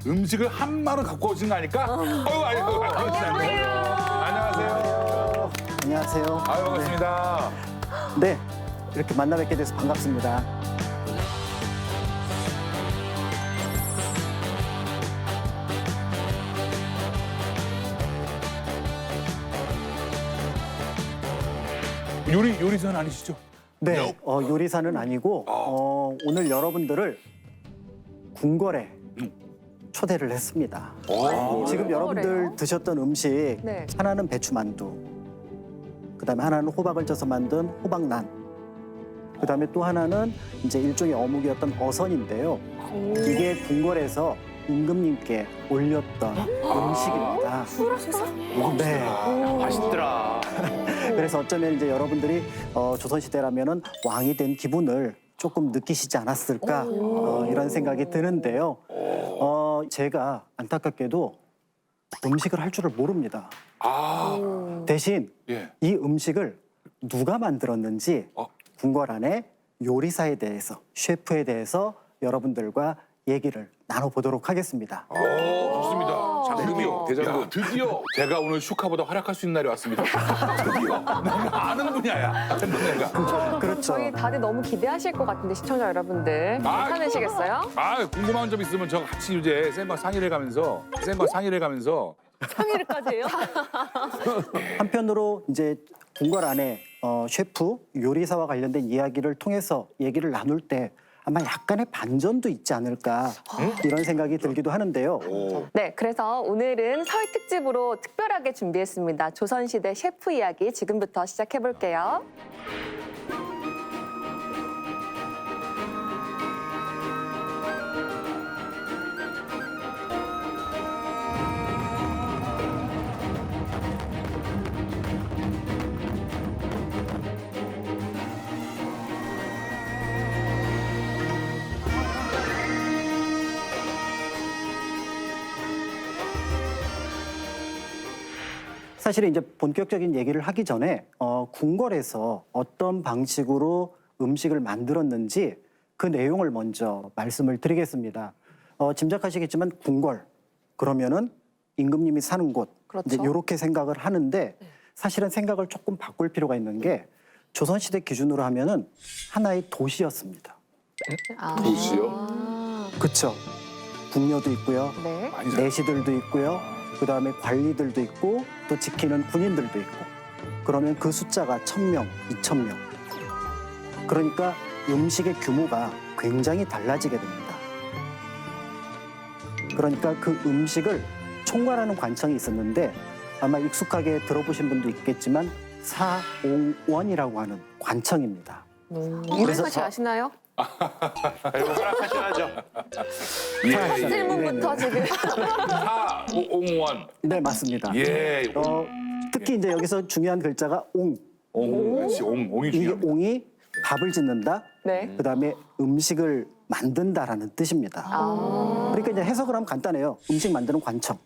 음식을 한 마리 갖고 오신 거 아닐까? 안녕하세요. 안녕하세요. 아유, 반갑습니다. 네, 이렇게 만나 뵙게 돼서 반갑습니다. 요리사는 아니시죠? 네, 요리사는 아니고 오늘 여러분들을 궁궐에 초대를 했습니다. 지금 여러분들 드셨던 음식 네. 하나는 배추만두, 그다음에 하나는 호박을 쪄서 만든 호박난, 그다음에 또 하나는 이제 일종의 어묵이었던 어선인데요. 이게 궁궐에서 임금님께 올렸던 음식입니다. 네. 맛있더라. 그래서 어쩌면 이제 여러분들이 조선시대라면은 왕이 된 기분을 조금 느끼시지 않았을까 이런 생각이 드는데요. 제가 안타깝게도 음식을 할 줄을 모릅니다. 대신 예. 이 음식을 누가 만들었는지 궁궐 안에 요리사에 대해서, 셰프에 대해서 여러분들과 얘기를 나눠보도록 하겠습니다. 좋습니다. 대장금이요, 대장금. 야, 드디어 제가 오늘 슈카보다 활약할 수 있는 날이 왔습니다. 드디어. 내가 아는 분야야. 내가. 그렇죠. 저희 다들 너무 기대하실 것 같은데 시청자 여러분들 괜찮으시겠어요? 궁금한 점 있으면 저 같이 이제 생방 상의를 가면서 상의를까지 해요? 한편으로 이제 궁궐 안에 셰프, 요리사와 관련된 이야기를 통해서 얘기를 나눌 때 아마 약간의 반전도 있지 않을까 이런 생각이 들기도 하는데요. 네, 그래서 오늘은 설 특집으로 특별하게 준비했습니다. 조선시대 셰프 이야기 지금부터 시작해볼게요. 사실은 이제 본격적인 얘기를 하기 전에 궁궐에서 어떤 방식으로 음식을 만들었는지 그 내용을 먼저 말씀을 드리겠습니다. 짐작하시겠지만 궁궐 그러면은 임금님이 사는 곳 그렇죠. 이제 이렇게 생각을 하는데 사실은 생각을 조금 바꿀 필요가 있는 게 조선시대 기준으로 하면은 하나의 도시였습니다. 도시요? 그렇죠. 궁녀도 있고요. 네. 많이 살 내시들도 있고요. 그다음에 관리들도 있고 또 지키는 군인들도 있고 그러면 그 숫자가 1,000명, 2,000명. 그러니까 음식의 규모가 굉장히 달라지게 됩니다. 그러니까 그 음식을 총괄하는 관청이 있었는데 아마 익숙하게 들어보신 분도 있겠지만 사옹원이라고 하는 관청입니다. 이런 맛이 아시나요? 이거 허락하셔야죠. 첫 질문부터 지금. 사옹원. 네, 맞습니다. 예. 특히 이제 여기서 중요한 글자가 옹. 그렇지. 옹이 이게 중요합니다. 옹이 밥을 짓는다. 네. 그다음에 음식을 만든다라는 뜻입니다. 그러니까 이제 해석을 하면 간단해요. 음식 만드는 관청.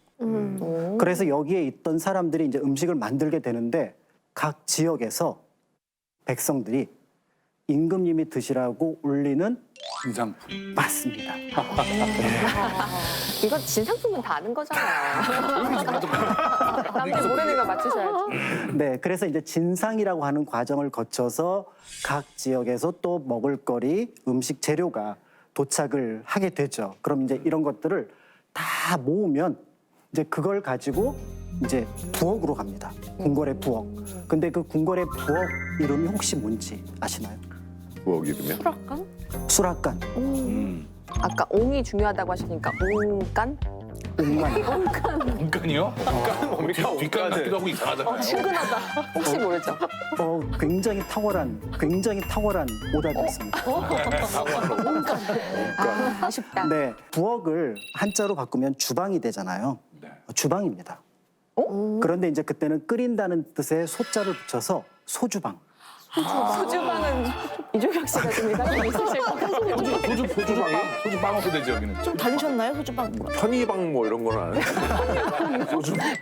그래서 여기에 있던 사람들이 이제 음식을 만들게 되는데 각 지역에서 백성들이 임금님이 드시라고 올리는 인상품. 맞습니다. 이거 진상품은 다 아는 거잖아요. 남들 모르는 거 맞추셔야지. 네, 그래서 이제 진상이라고 하는 과정을 거쳐서 각 지역에서 또 먹을거리, 음식 재료가 도착을 하게 되죠. 그럼 이제 이런 것들을 다 모으면 이제 그걸 가지고 이제 부엌으로 갑니다. 궁궐의 부엌. 근데 그 궁궐의 부엌 이름이 혹시 뭔지 아시나요? 부엌 이름이요? 수락관? 수락관. 아까 옹이 중요하다고 하시니까 옹간? 옹간. 온간이요? 옹간은 뭡니까? 뒷간 같기도 하고 이상하잖아요. 친근하다. 혹시 모르죠? 굉장히 탁월한 오답이었습니다. 아쉽다. 네, 부엌을 한자로 바꾸면 주방이 되잖아요. 네. 주방입니다. 그런데 이제 그때는 끓인다는 뜻의 소자를 붙여서 소주방. 소주방은 이종혁 씨가 좀 미담이 있으실 것 같아요. 소주방이? 소주방으로 되죠, 여기는. 좀 다니셨나요? 소주방? 편의방 뭐 이런 거는 안 해요?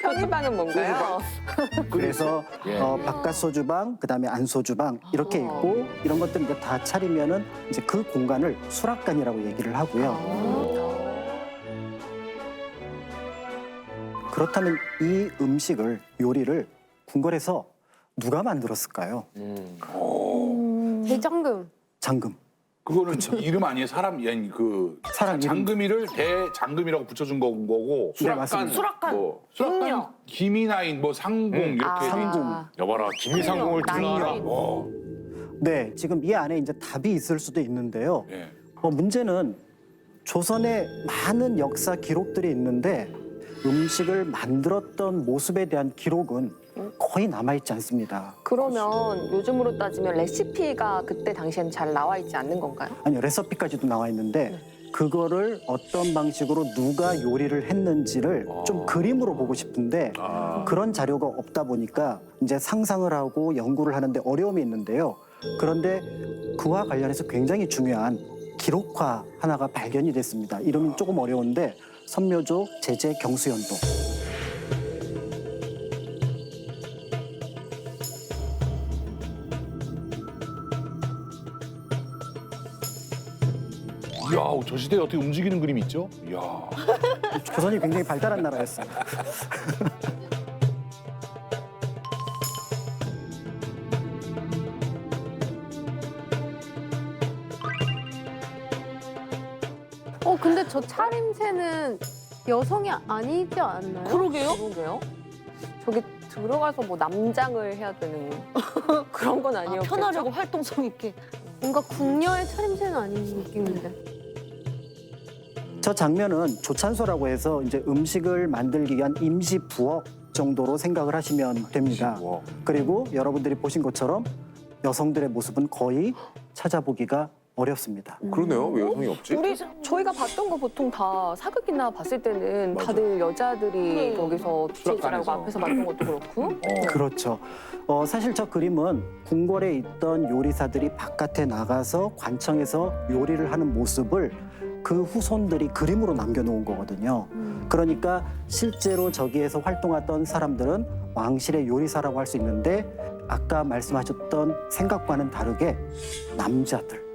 편의방은 뭔가요? 그래서 바깥 소주방, 그다음에 안 소주방 이렇게 있고 이런 것들 이제 다 차리면은 이제 그 공간을 수락관이라고 얘기를 하고요. 그렇다면 이 음식을 요리를 궁궐에서 누가 만들었을까요? 대장금. 장금. 그거는 이름 아니에요? 사람 아니 그 사람 이름. 장금이를 대장금이라고 붙여준 거고 네, 맞습니다. 수락관. 뭐 임요. 수락관 김이나인 뭐 상공 이렇게 상공. 여봐라 김이상공을 들어라. 네, 지금 이 안에 이제 답이 있을 수도 있는데요. 예. 문제는 조선에 많은 역사 기록들이 있는데 음식을 만들었던 모습에 대한 기록은 거의 남아있지 않습니다. 그러면 요즘으로 따지면 레시피가 그때 당시에는 잘 나와 있지 않는 건가요? 아니요, 레시피까지도 나와 있는데 그거를 어떤 방식으로 누가 요리를 했는지를 좀 그림으로 보고 싶은데 그런 자료가 없다 보니까 이제 상상을 하고 연구를 하는데 어려움이 있는데요. 그런데 그와 관련해서 굉장히 중요한 기록화 하나가 발견이 됐습니다. 이름이 조금 어려운데 선묘조 제제 경수연도. 이야, 저 시대에 어떻게 움직이는 그림이 있죠? 이야. 조선이 굉장히 발달한 나라였어요. 근데 저 차림새는 여성이 아니지 않나요? 그러게요. 저기 들어가서 뭐 남장을 해야 되는 그런 건 아니었겠죠? 편하려고 활동성 있게. 뭔가 궁녀의 차림새는 아닌 느낌인데. 저 장면은 조찬소라고 해서 이제 음식을 만들기 위한 임시 부엌 정도로 생각을 하시면 됩니다. 그리고 여러분들이 보신 것처럼 여성들의 모습은 거의 찾아보기가 어렵습니다. 그러네요. 왜 여성이 없지? 저희가 봤던 거 보통 다 사극이나 봤을 때는 다들 여자들이 거기서 주체질하고 수락관에서. 앞에서 맡은 것도 그렇고. 그렇죠. 사실 저 그림은 궁궐에 있던 요리사들이 바깥에 나가서 관청에서 요리를 하는 모습을 그 후손들이 그림으로 남겨놓은 거거든요. 그러니까 실제로 저기에서 활동하던 사람들은 왕실의 요리사라고 할 수 있는데 아까 말씀하셨던 생각과는 다르게 남자들.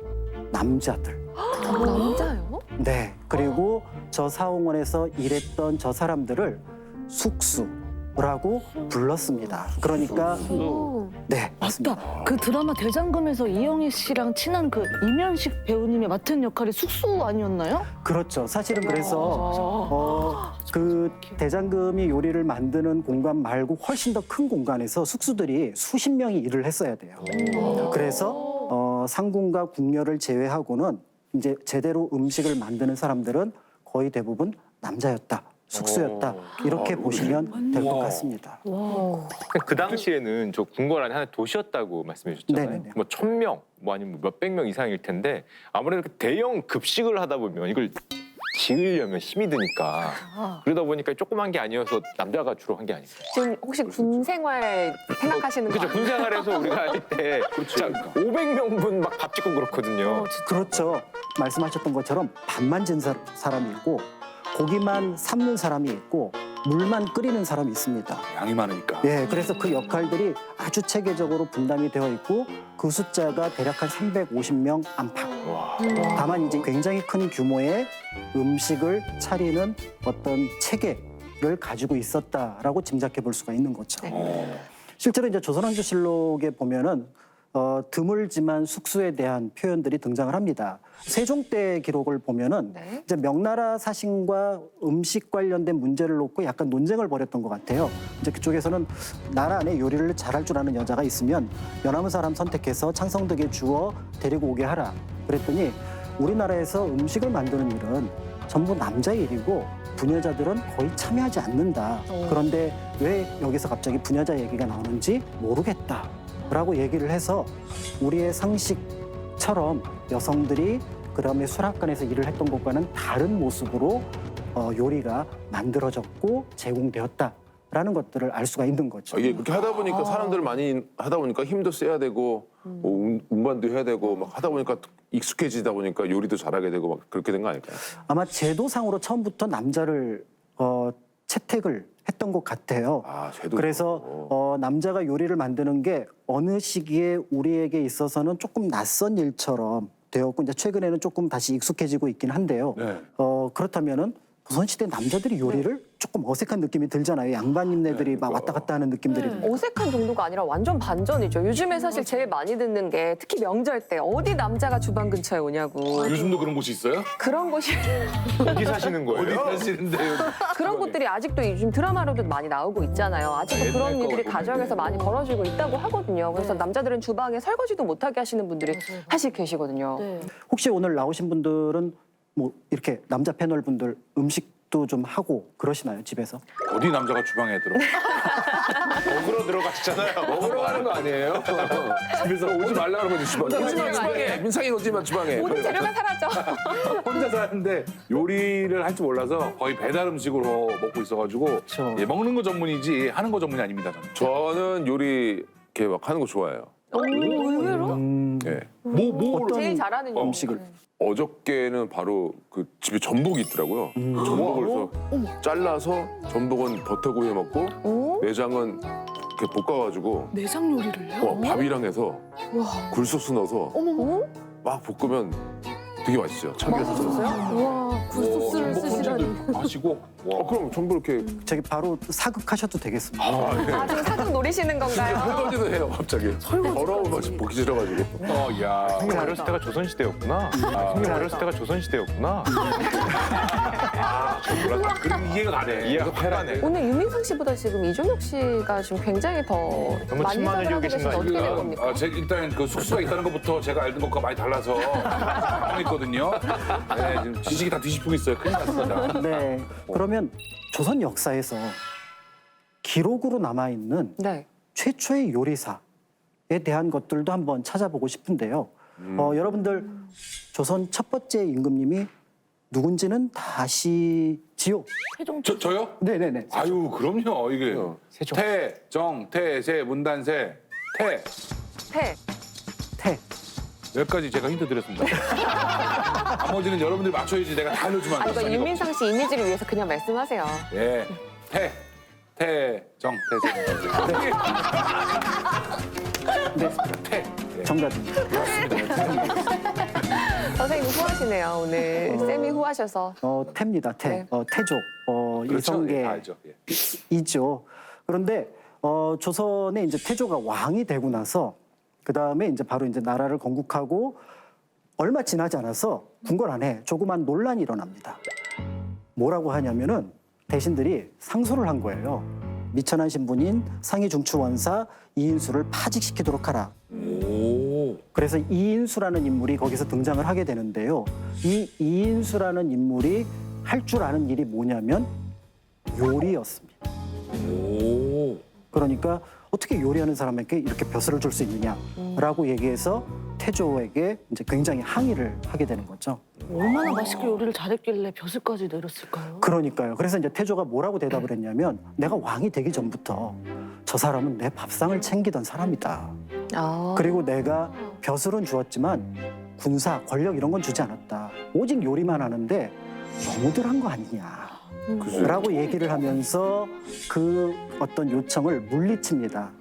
남자요? 네. 그리고 저 사홍원에서 일했던 저 사람들을 숙수라고 불렀습니다. 그러니까 오. 네, 맞습니다. 맞다. 그 드라마 대장금에서 이영애 씨랑 친한 그 이면식 배우님이 맡은 역할이 숙수 아니었나요? 그렇죠. 사실은 그래서 그 대장금이 요리를 만드는 공간 말고 훨씬 더 큰 공간에서 숙수들이 수십 명이 일을 했어야 돼요. 그래서 상궁과 궁녀를 제외하고는 이제 제대로 음식을 만드는 사람들은 거의 대부분 남자였다, 숙수였다 이렇게 보시면 될 것 같습니다. 그 당시에는 저 궁궐 안에 하나의 도시였다고 말씀해 주셨잖아요. 네네네. 뭐 1000명, 뭐 아니면 몇백 명 이상일 텐데 아무래도 그 대형 급식을 하다 보면 이걸 지으려면 힘이 드니까 그러다 보니까 조그만 게 아니어서 남자가 주로 한 게 아닐까. 지금 혹시 군 생활 생각하시는 거 그렇죠. 아니에요? 군생활에서 우리가 할 때 진짜 500명분 막 밥 짓고 그렇거든요. 그렇죠. 말씀하셨던 것처럼 밥만 진 사람이 있고 고기만 삶는 사람이 있고 물만 끓이는 사람이 있습니다. 양이 많으니까. 예, 그래서 그 역할들이 아주 체계적으로 분담이 되어 있고 그 숫자가 대략 한 350명 안팎. 다만 이제 굉장히 큰 규모의 음식을 차리는 어떤 체계를 가지고 있었다라고 짐작해 볼 수가 있는 거죠. 실제로 이제 조선왕조실록에 보면은 드물지만 숙수에 대한 표현들이 등장을 합니다. 세종 때 기록을 보면은 네. 이제 명나라 사신과 음식 관련된 문제를 놓고 약간 논쟁을 벌였던 것 같아요. 이제 그쪽에서는 나라 안에 요리를 잘할 줄 아는 여자가 있으면 연하문 사람 선택해서 창성덕에 주어 데리고 오게 하라. 그랬더니 우리나라에서 음식을 만드는 일은 전부 남자의 일이고 부녀자들은 거의 참여하지 않는다. 그런데 왜 여기서 갑자기 부녀자 얘기가 나오는지 모르겠다. 라고 얘기를 해서 우리의 상식처럼 여성들이 그다음에 수락관에서 일을 했던 것과는 다른 모습으로 요리가 만들어졌고 제공되었다라는 것들을 알 수가 있는 거죠. 이게 그렇게 하다 보니까 사람들 많이 하다 보니까 힘도 써야 되고 뭐 운반도 해야 되고 막 하다 보니까 익숙해지다 보니까 요리도 잘하게 되고 막 그렇게 된 거 아닐까요? 아마 제도상으로 처음부터 남자를 채택을 했던 것 같아요. 아, 제도. 그래서 남자가 요리를 만드는 게 어느 시기에 우리에게 있어서는 조금 낯선 일처럼 되었고 이제 최근에는 조금 다시 익숙해지고 있긴 한데요. 네. 그렇다면은 조선시대 남자들이 요리를 조금 어색한 느낌이 들잖아요. 양반님네들이 막 왔다 갔다 하는 느낌들이. 어색한 정도가 아니라 완전 반전이죠. 요즘에 사실 제일 많이 듣는 게 특히 명절 때 어디 남자가 주방 근처에 오냐고. 요즘도 그런 곳이 있어요? 그런 곳이 어디 사시는 어디 거예요? 사시는데요? 그런 곳들이 아직도 요즘 드라마로도 많이 나오고 있잖아요. 아직도 그런 옛날 일들이 거 가정에서 많이 벌어지고 있다고 하거든요. 그래서 남자들은 주방에 설거지도 못하게 하시는 분들이 사실 계시거든요. 네. 혹시 오늘 나오신 분들은 뭐 이렇게 남자 패널 분들 음식도 좀 하고 그러시나요, 집에서? 어디 남자가 주방에 들어? 먹으러 들어가시잖아요. 먹으러 가는 거 아니에요? 집에서 오지 말라 그러면 주방에. 오지 마 주방에. 민상이 오지 마 주방에. 모든 재료가 사라져. 혼자 사는데 요리를 할 줄 몰라서 거의 배달 음식으로 먹고 있어가지고 그렇죠. 예, 먹는 거 전문이지 하는 거 전문이 아닙니다. 저는. 저는 요리 이렇게 막 하는 거 좋아해요. 의외로? 예. 뭐 어떤 제일 잘하는 요리. 음식을? 어저께는 바로 그 집에 전복이 있더라고요. 전복을 그래서 잘라서 전복은 버터구이에 먹고 오? 내장은 이렇게 볶아가지고 내장 요리를요? 밥이랑 해서 굴소스 넣어서 막 볶으면 되게 맛있어요. 참기름 넣어서. 우와, 굴소스를 쓰시다니. 하시고 그럼 전부 이렇게 저기 바로 사극하셔도 되겠습니다. 아, 지금 사극 노리시는 건가요? 설거지도 해요 갑자기. 더러운 맛이 보기 싫어가지고. 야 형님 어렸을 때가 조선시대였구나. 형님 어렸을 때가 조선시대였구나. 그럼 이해가 가네. 이해가 가네. 오늘 유민상 씨보다 지금 이종혁 씨가 지금 굉장히 더 너무 많이 친만을 사랑하고 이기신 거 계신데 어떻게 된 아닙니까? 겁니까? 일단 그 숙소가 있다는 것부터 제가 알던 것과 많이 달라서 당황했거든요. 네, 지금 지식이 다 뒤집히고 있어요. 큰일 났습니다. 네. 그러면 조선 역사에서 기록으로 남아 있는 네. 최초의 요리사에 대한 것들도 한번 찾아보고 싶은데요. 여러분들 조선 첫 번째 임금님이 누군지는 다 아시지요? 저요? 네네네. 아유 그럼요. 이게 세종. 태, 정, 태, 세, 문단세, 태. 태. 태. 여기까지 제가 힌트 드렸습니다. 나머지는 여러분들이 맞춰야지 내가 다 알려주면 아, 안 이거 돼요. 유민상 씨 이미지를 위해서 그냥 말씀하세요. 예. 태, 태, 정, 태, 세. 네. 태. 정답입니다. 선생님 후하시네요, 오늘. 쌤이 후하셔서. 태입니다. 태. 네. 태족. 그렇죠. 예, 다 알죠. 예. 이죠. 그런데 조선에 이제 태조가 왕이 되고 나서 그 다음에 이제 바로 이제 나라를 건국하고 얼마 지나지 않아서 궁궐 안에 조그만 논란이 일어납니다. 뭐라고 하냐면은 대신들이 상소를 한 거예요. 미천한 신분인 상위 중추원사 이인수를 파직시키도록 하라. 오. 그래서 이인수라는 인물이 거기서 등장을 하게 되는데요. 이 이인수라는 인물이 할 줄 아는 일이 뭐냐면 요리였습니다. 오. 그러니까 어떻게 요리하는 사람에게 이렇게 벼슬을 줄 수 있느냐라고 얘기해서 태조에게 이제 굉장히 항의를 하게 되는 거죠. 얼마나 맛있게 요리를 잘했길래 벼슬까지 내렸을까요? 그러니까요. 그래서 이제 태조가 뭐라고 대답을 했냐면 내가 왕이 되기 전부터 저 사람은 내 밥상을 챙기던 사람이다. 아. 그리고 내가 벼슬은 주었지만 군사, 권력 이런 건 주지 않았다. 오직 요리만 하는데 너무들 한 거 아니냐. 라고 얘기를 하면서 그 어떤 요청을 물리칩니다.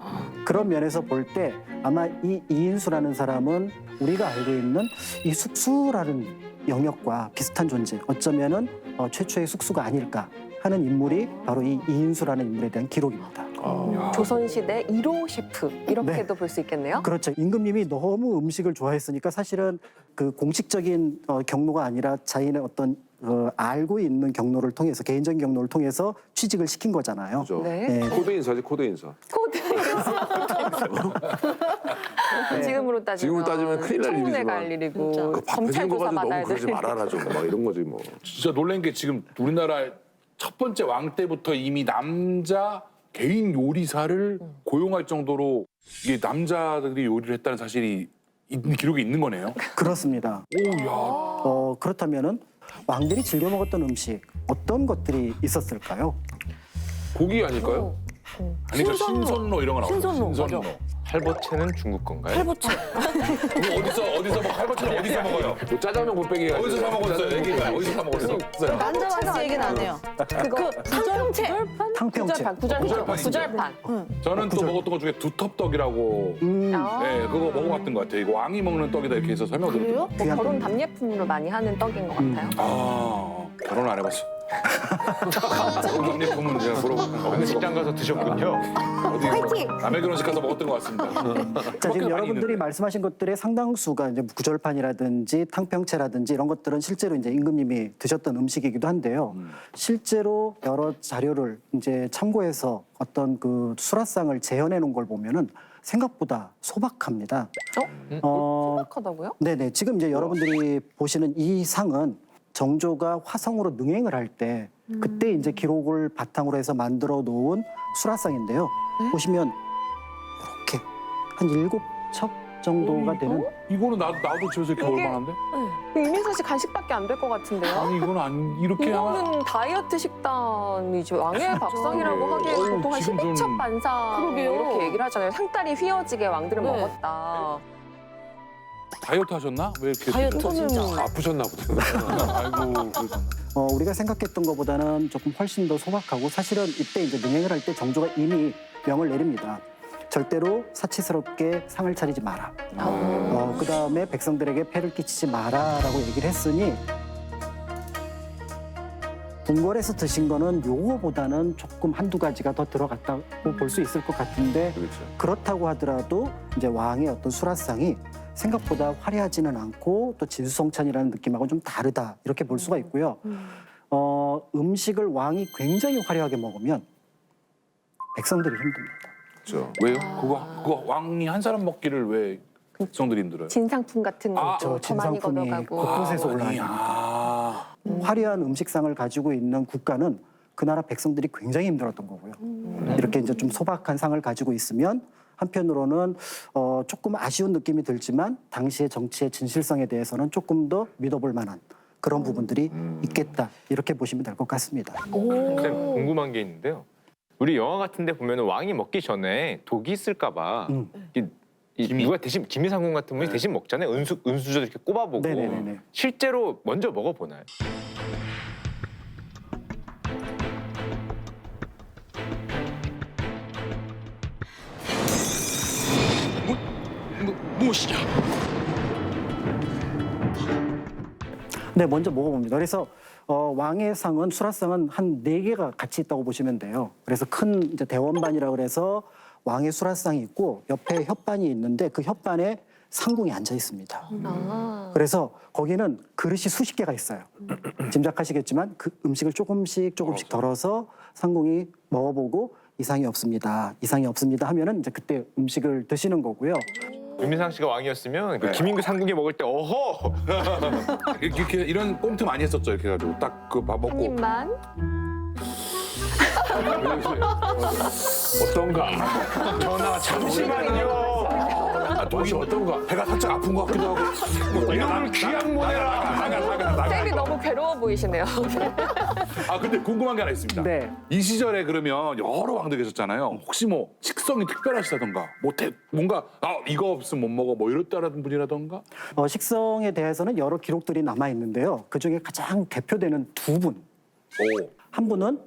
그런 면에서 볼 때 아마 이 이인수라는 사람은 우리가 알고 있는 이 숙수라는 영역과 비슷한 존재, 어쩌면은 최초의 숙수가 아닐까 하는 인물이 바로 이 이인수라는 인물에 대한 기록입니다. 조선시대 1호 셰프 이렇게도 볼 수 있겠네요. 그렇죠. 임금님이 너무 음식을 좋아했으니까 사실은 그 공식적인 경로가 아니라 자기는 어떤 알고 있는 경로를 통해서 개인적인 경로를 통해서 취직을 시킨 거잖아요. 그죠. 네. 네. 코드 인사지 코드 인사. 코드. 지금으로 따지면 큰일 날 청문회 일이지만. 갈 일이고 그밥 검찰 해준 거 조사 가지고 받아야 너무 그러지 돼. 말아라 좀 막 이런 거지 뭐. 진짜 놀란 게 지금 우리나라 첫 번째 왕 때부터 이미 남자 개인 요리사를 고용할 정도로 이게 남자들이 요리를 했다는 사실이 기록이 있는 거네요. 그렇습니다. 오, 야. 그렇다면은 왕들이 즐겨 먹었던 음식 어떤 것들이 있었을까요? 고기 아닐까요? 아니죠. 신선로 이런 거 나오죠. 신선로, 맞아. 할보채는 중국 건가요? 할보채. 어디서 먹어? 할머니는 어디서 먹어요? 뭐 짜장면 곱빼기 어디서 사 먹었어요? 얘기가 어디서 사 먹었어요? 남자 얘기는 안 해요. 그거 탕평채. 탕평채. 구절판. 저는 또 먹었던 것 중에 두텁떡이라고 아. 네, 그거 먹어봤던 것 같아요. 이거 왕이 먹는 떡이다 이렇게 해서 설명드렸던 것 같아요. 뭐 결혼 답례품으로 많이 하는 떡인 것 같아요. 아, 결혼 안 해봤어. 명리품은 제가 물어보고 어느 식당 가서 드셨군요. 어디 남의 결혼식 가서 먹었던 것 같습니다. 자, 지금 많이 여러분들이 있는데. 말씀하신 것들의 상당수가 이제 구절판이라든지 탕평채라든지 이런 것들은 실제로 이제 임금님이 드셨던 음식이기도 한데요. 실제로 여러 자료를 이제 참고해서 어떤 그 수라상을 재현해 놓은 걸 보면은 생각보다 소박합니다. 소박하다고요? 네네. 지금 이제 여러분들이 보시는 이 상은 정조가 화성으로 능행을 할 때 그때 이제 기록을 바탕으로 해서 만들어 놓은 수라상인데요. 보시면 이렇게 한 7척 정도가 되는 이거는 나도 집에서 이렇게 먹을 만한데? 이민서 씨 간식밖에 안 될 것 같은데요? 아니 이건 안 이렇게 하나 이거는 다이어트 식단이죠. 왕의 밥상이라고 하기에는 어우, 보통 한 지금 좀- 12첩 반상 그러게요. 이렇게 얘기를 하잖아요. 상다리 휘어지게 왕들은 네. 먹었다. 다이어트 하셨나? 왜 이렇게 다이어트 드세요? 진짜. 아프셨나 보다. 아이고 그러셨나. 우리가 생각했던 것보다는 조금 훨씬 더 소박하고 사실은 이때 이제 능행을 할 때 정조가 이미 명을 내립니다. 절대로 사치스럽게 상을 차리지 마라. 그다음에 백성들에게 폐를 끼치지 마라라고 얘기를 했으니 궁궐에서 드신 거는 요거보다는 조금 한두 가지가 더 들어갔다고 볼 수 있을 것 같은데 그렇죠. 그렇다고 하더라도 이제 왕의 어떤 수라상이 생각보다 화려하지는 않고 또 진수성찬이라는 느낌하고 좀 다르다 이렇게 볼 수가 있고요. 음식을 왕이 굉장히 화려하게 먹으면 백성들이 힘듭니다. 그렇죠. 왜요? 그거 왕이 한 사람 먹기를 왜 백성들이 힘들어요? 진상품 같은 거 아, 더 많이 진상품이 걷어가고. 곳곳에서 왕이, 올라가니까. 화려한 음식상을 가지고 있는 국가는 그 나라 백성들이 굉장히 힘들었던 거고요. 이렇게 이제 좀 소박한 상을 가지고 있으면 한편으로는 조금 아쉬운 느낌이 들지만 당시의 정치의 진실성에 대해서는 조금 더 믿어볼 만한 그런 부분들이 있겠다 이렇게 보시면 될 것 같습니다. 근데 궁금한 게 있는데요. 우리 영화 같은데 보면 왕이 먹기 전에 독이 있을까봐 누가 대신 김희상궁 같은 분이 대신 먹잖아요. 은수저 이렇게 꼽아보고 네네네네. 실제로 먼저 먹어보나요? 무엇이냐? 네, 먼저 먹어봅니다. 그래서 왕의 상은 수라상은 한 4개가 같이 있다고 보시면 돼요. 그래서 큰 이제 대원반이라 그래서 왕의 수라상이 있고 옆에 혓반이 있는데 그 혓반에 상궁이 앉아 있습니다. 그래서 거기는 그릇이 수십 개가 있어요. 짐작하시겠지만 그 음식을 조금씩 덜어서 상궁이 먹어보고 이상이 없습니다. 이상이 없습니다 하면은 이제 그때 음식을 드시는 거고요. 윤민상 씨가 왕이었으면 그 김인구 상궁에 먹을 때 어허 이렇게 이런 꽁트 많이 했었죠. 이렇게 해가지고 딱 그 밥 한 먹고 입만. 어떤가? 전하 잠시만요. 독이 어떤가? 배가 살짝 아픈 것 같기도 하고. 이놈을 귀양 모내라. 쌤이 너무 괴로워 보이시네요. 아 근데 궁금한 게 하나 있습니다. 네. 이 시절에 그러면 여러 왕들 계셨잖아요. 혹시 뭐 식성이 특별하시다던가, 뭔가 이거 없으면 못 먹어 뭐 이렇다라는 분이라던가. 식성에 대해서는 여러 기록들이 남아 있는데요. 그 중에 가장 대표되는 두 분. 오, 한 분은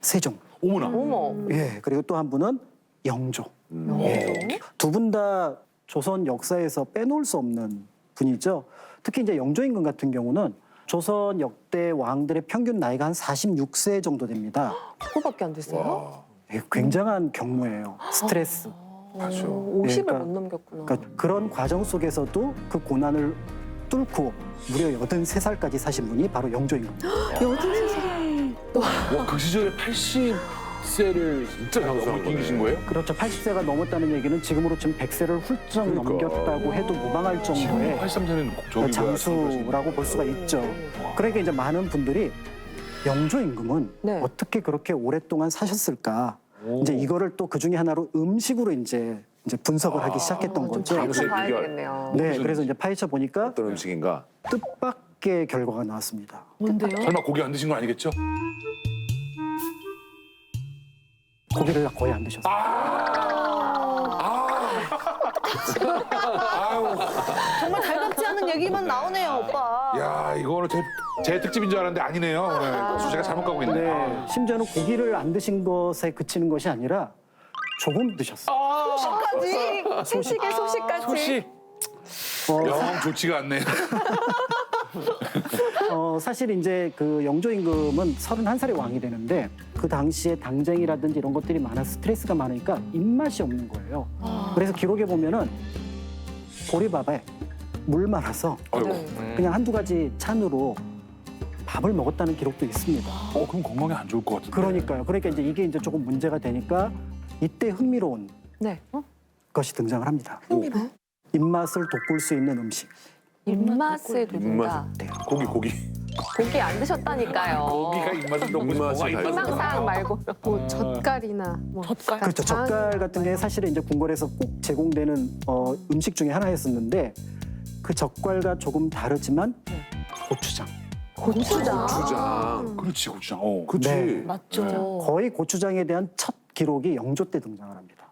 세종. 어머나. 어머. 예, 그리고 또 한 분은 영조. 두 분 다 조선 역사에서 빼놓을 수 없는 분이죠. 특히 이제 영조 임금 같은 경우는 조선 역대 왕들의 평균 나이가 한 46세 정도 됩니다. 그거밖에 안 됐어요? 예, 굉장한 경무예요. 스트레스. 그렇죠. 50을 그러니까- 못 넘겼구나. 그러니까 그런 과정 속에서도 그 고난을 뚫고 무려 83살까지 사신 분이 바로 영조 임금. 와, 그 시절에 80세를 진짜 장수한 넘기신 거네. 거예요? 그렇죠. 80세가 넘었다는 얘기는 지금으로 치면 100세를 훌쩍 그러니까. 넘겼다고 해도 무방할 정도의 83세는 저기 장수라고 볼 수가 있죠. 그러니까 이제 많은 분들이 영조 임금은 네. 어떻게 그렇게 오랫동안 사셨을까? 이제 이거를 또 그 중에 하나로 음식으로 이제 분석을 하기 시작했던 좀 거죠. 파헤쳐 비결. 봐야 되겠네요. 네, 그래서 이제 파헤쳐 보니까 어떤 음식인가? 뜻밖의 결과가 나왔습니다. 뭔데요? 설마 고기 안 드신 건 아니겠죠? 고기를 거의 안 드셨어요. 정말 달갑지 않은 얘기만 나오네요, 오빠. 야, 이거는 제 특집인 줄 알았는데 아니네요. 오늘 주제가 잘못 가고 있네. 네, 심지어는 고기를 안 드신 것에 그치는 것이 아니라 조금 드셨어요. 소식에 소식까지. 소식. 어, 영 좋지가 않네요. 사실 이제 그 영조 임금은 31살에 왕이 되는데 그 당시에 당쟁이라든지 이런 것들이 많아 스트레스가 많으니까 입맛이 없는 거예요. 그래서 기록에 보면은 보리밥에 물 말아서 아이고. 그냥 한두 가지 찬으로 밥을 먹었다는 기록도 있습니다. 그럼 건강에 안 좋을 것 같은데. 그러니까요. 그러니까 이제 이게 이제 조금 문제가 되니까 이때 흥미로운 네. 것이 등장을 합니다. 입맛을 돋굴 수 있는 음식. 입맛을 돋는다. 고기. 고기 안 드셨다니까요. 고기가 입맛을 너무 입맛을 뭐가 달고. 희망사항 말고. 뭐 젓갈이나 뭐 젓갈. 그렇죠. 젓갈 같은 게 사실은 이제 궁궐에서 꼭 제공되는 음식 중에 하나였었는데 그 젓갈과 조금 다르지만 고추장. 고추장. 주장. 그렇지 고추장. 그치. 네. 맞죠. 거의 고추장에 대한 첫 기록이 영조 때 등장을 합니다.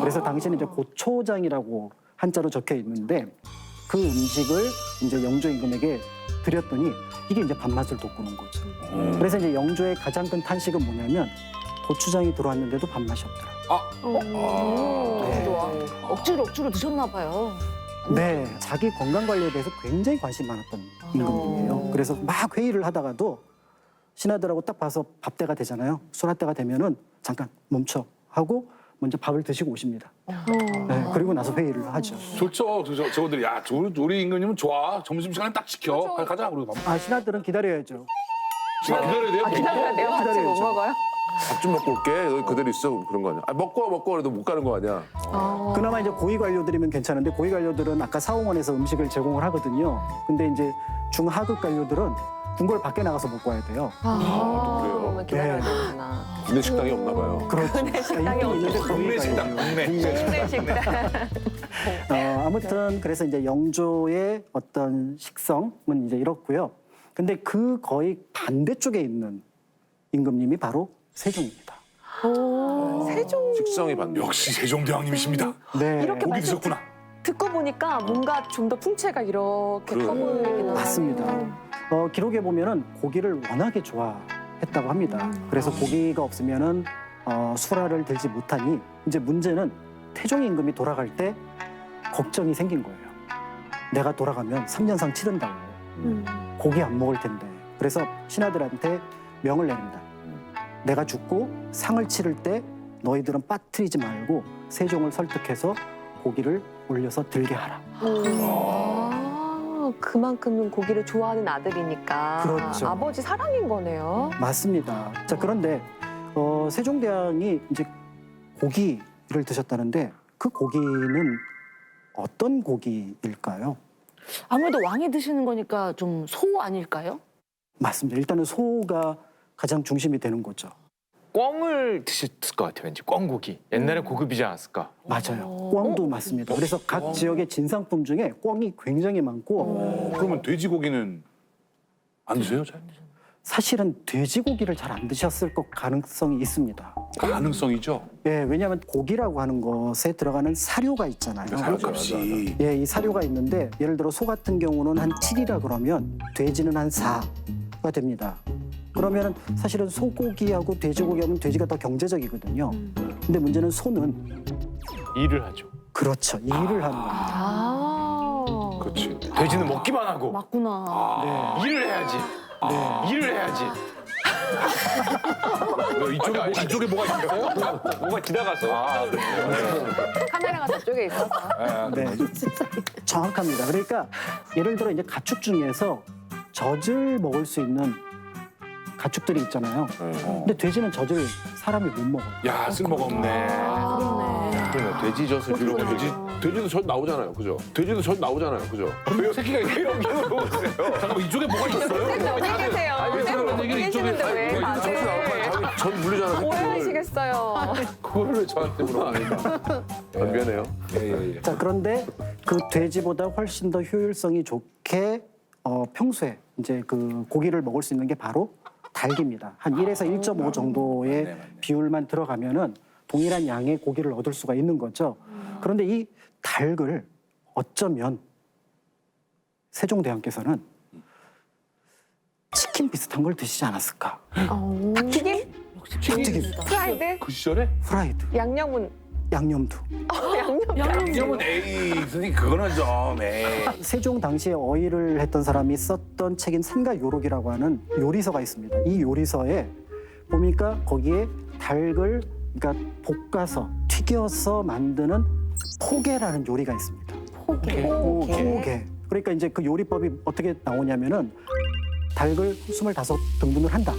그래서 당시에는 이제 고초장이라고 한자로 적혀 있는데 그 음식을 이제 영조 임금에게 드렸더니 이게 이제 밥맛을 돋구는 거죠. 그래서 이제 영조의 가장 큰 탄식은 뭐냐면 고추장이 들어왔는데도 밥맛이 없더라. 네. 억지로 드셨나 봐요. 네, 자기 건강 관리에 대해서 굉장히 관심이 많았던 임금님이에요. 그래서 막 회의를 하다가도 신하들하고 딱 봐서 밥 때가 되잖아요. 술할 때가 되면은 잠깐 멈춰 하고 먼저 밥을 드시고 오십니다. 네, 그리고 나서 회의를 하죠. 좋죠. 저분들이 야 우리 임금님은 좋아. 점심시간에 딱 지켜. 가자. 그리고 밥. 아, 신하들은 기다려야죠. 기다려야 돼요. 기다려야 돼요? 같이 못 기다려야죠. 먹어요? 밥 좀 먹고 올게. 너희 그대로 있어. 그런 거 아니야? 먹고 그래도 못 가는 거 아니야? 그나마 이제 고위 관료들이면 괜찮은데 고위 관료들은 아까 사홍원에서 음식을 제공을 하거든요. 근데 이제 중하급 관료들은 궁궐 밖에 나가서 먹고 와야 돼요. 그러면 기다려야 네. 되는구나. 국내 식당이 없나 봐요. 그렇죠. 식당이 있긴 있는데 고위 동네 식당. 관료. 국내 식당. 아무튼 그래서 이제 영조의 어떤 식성은 이제 이렇고요. 근데 그 거의 반대쪽에 있는 임금님이 바로 세종입니다. 세종 식성이 반대. 역시 세종대왕님이십니다. 네, 이렇게 고기 말씀 드셨구나. 듣고 보니까 뭔가 좀 더 풍채가 이렇게 그래. 커 보이긴 하네요. 맞습니다. 기록에 보면은 고기를 워낙에 좋아했다고 합니다. 그래서 고기가 없으면은 수라를 들지 못하니 이제 문제는 태종 임금이 돌아갈 때 걱정이 생긴 거예요. 내가 돌아가면 3년상 치른다고. 고기 안 먹을 텐데. 그래서 신하들한테 명을 내립니다. 내가 죽고 상을 치를 때 너희들은 빠뜨리지 말고 세종을 설득해서 고기를 올려서 들게 하라. 그만큼 고기를 좋아하는 아들이니까 그렇죠. 아버지 사랑인 거네요. 맞습니다. 자, 그런데 세종대왕이 이제 고기를 드셨다는데 그 고기는 어떤 고기일까요? 아무래도 왕이 드시는 거니까 좀 소 아닐까요? 맞습니다. 일단은 소가 가장 중심이 되는 거죠. 꿩을 드셨을 것 같아요. 왠지 꿩고기. 옛날에 고급이지 않았을까? 맞아요. 꿩도 맞습니다. 그래서 각 지역의 진상품 중에 꿩이 굉장히 많고 그러면 돼지고기는 안 드세요? 잘? 사실은 돼지고기를 잘 안 드셨을 것 가능성이 있습니다. 가능성이죠. 예, 왜냐하면 고기라고 하는 것에 들어가는 사료가 있잖아요. 사료값이. 예, 이 사료가 있는데 예를 들어 소 같은 경우는 한 7이라 그러면 돼지는 한 4가 됩니다. 그러면 사실은 소고기하고 돼지고기하면 돼지가 더 경제적이거든요. 근데 문제는 소는 일을 하죠. 그렇죠. 일을 하는 겁니다. 아. 그렇지. 돼지는 먹기만 하고 맞구나. 일을 해야지. 일을 해야지. 이쪽에 뭐가 있어요? 뭐가 지나가서. 카메라가 저쪽에 있어서. 네, 정확합니다. 그러니까 예를 들어 이제 가축 중에서 젖을 먹을 수 있는 가축들이 있잖아요. 근데 돼지는 젖을 사람이 못 먹어요. 야 쓸모가 없네. 그렇네. 그러면 돼지젓을 이런 거 돼지도 젖 나오잖아요. 그죠? 돼지도 젖 나오잖아요. 그죠? 왜 새끼가 왜 여기로 보고 있어요? 잠깐만 이쪽에 뭐가 있어요? 어디 계세요? 그런 얘기를 계시는데 왜 이쪽에 다들 젖 물리잖아요. 오해하시겠어요. 그거를 왜 저한테 물어보니까. 변변해요. 예. 자, 그런데 그 돼지보다 훨씬 더 효율성이 좋게 평소에 이제 그 고기를 먹을 수 있는 게 바로 닭입니다. 한 1에서 1.5 정도의 맞네. 비율만 들어가면은 동일한 양의 고기를 얻을 수가 있는 거죠. 그런데 이 닭을 어쩌면 세종대왕께서는 치킨 비슷한 걸 드시지 않았을까? 닭튀김? 닭튀김, 프라이드? 그 시절에? 프라이드. 양념은 양념두. 양념은 에이 선생님 그거는 좀 에이. 세종 당시에 어의를 했던 사람이 썼던 책인 산가요록이라고 하는 요리서가 있습니다. 이 요리서에 보니까 거기에 닭을 그러니까 볶아서 튀겨서 만드는 포개라는 요리가 있습니다. 포개. 그러니까 이제 그 요리법이 어떻게 나오냐면은 닭을 25등분을 한다.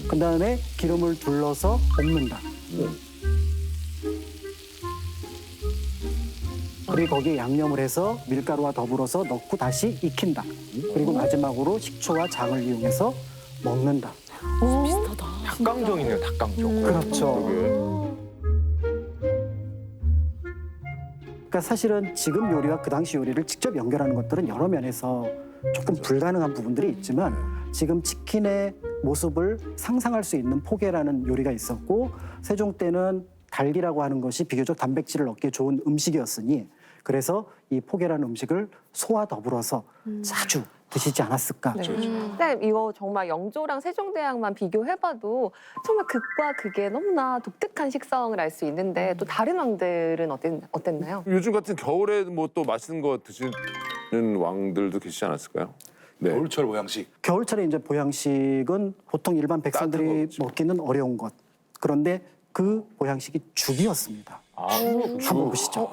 그 다음에 기름을 둘러서 볶는다. 그리고 거기에 양념을 해서 밀가루와 더불어서 넣고 다시 익힌다. 그리고 마지막으로 식초와 장을 이용해서 먹는다. 닭강정이네요, 닭강정. 그렇죠. 그러니까 사실은 지금 요리와 그 당시 요리를 직접 연결하는 것들은 여러 면에서 조금 불가능한 부분들이 있지만 지금 치킨의 모습을 상상할 수 있는 포개라는 요리가 있었고 세종 때는 닭이라고 하는 것이 비교적 단백질을 얻기에 좋은 음식이었으니 그래서 이 포개라는 음식을 소와 더불어서 자주 드시지 않았을까. 네, 이거 정말 영조랑 세종대왕만 비교해봐도 정말 극과 극의 너무나 독특한 식성을 알 수 있는데 또 다른 왕들은 어땠나요? 요즘 같은 겨울에 뭐 또 맛있는 거 드시는 왕들도 계시지 않았을까요? 네. 겨울철 보양식. 겨울철에 이제 보양식은 보통 일반 따뜻한 백성들이 거겠죠. 먹기는 어려운 것. 그런데 그 보양식이 죽이었습니다. 한번 보시죠.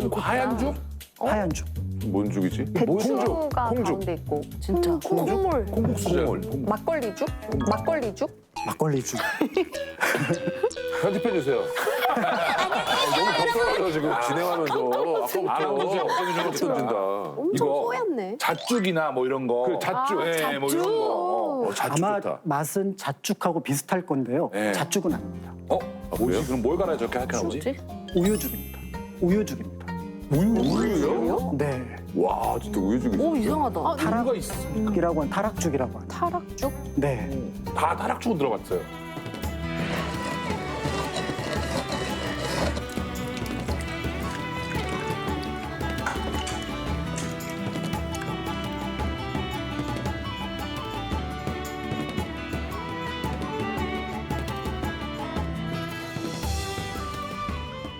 이거 하얀 죽? 하얀 죽. 뭔 죽이지? 배추가 콩죽. 가운데 있고 진짜. 콩물. 콩국수죠. 막걸리죽? 막걸리죽? 막걸리 죽. 편집해 주세요. 너무 걱정해요 지금 진행하면서 아까부터 던진다. 엄청 뽀얗네. 잣죽이나 뭐 이런 거. 그 잣죽. 네, 뭐 이런 거. 잣죽 아마 좋다. 맛은 잣죽하고 비슷할 건데요. 네. 잣죽은 아닙니다. 뭐지? 그럼 뭘 갈아 저렇게 할까 보지? 우유죽입니다. 우유죽입니다. 우유요? 네. 와 진짜 우유죽이. 오 이상하다. 우유가 있습니까? 이라고 하는 타락죽이라고 하는. 타락죽? 네. 다 타락죽은 들어봤어요.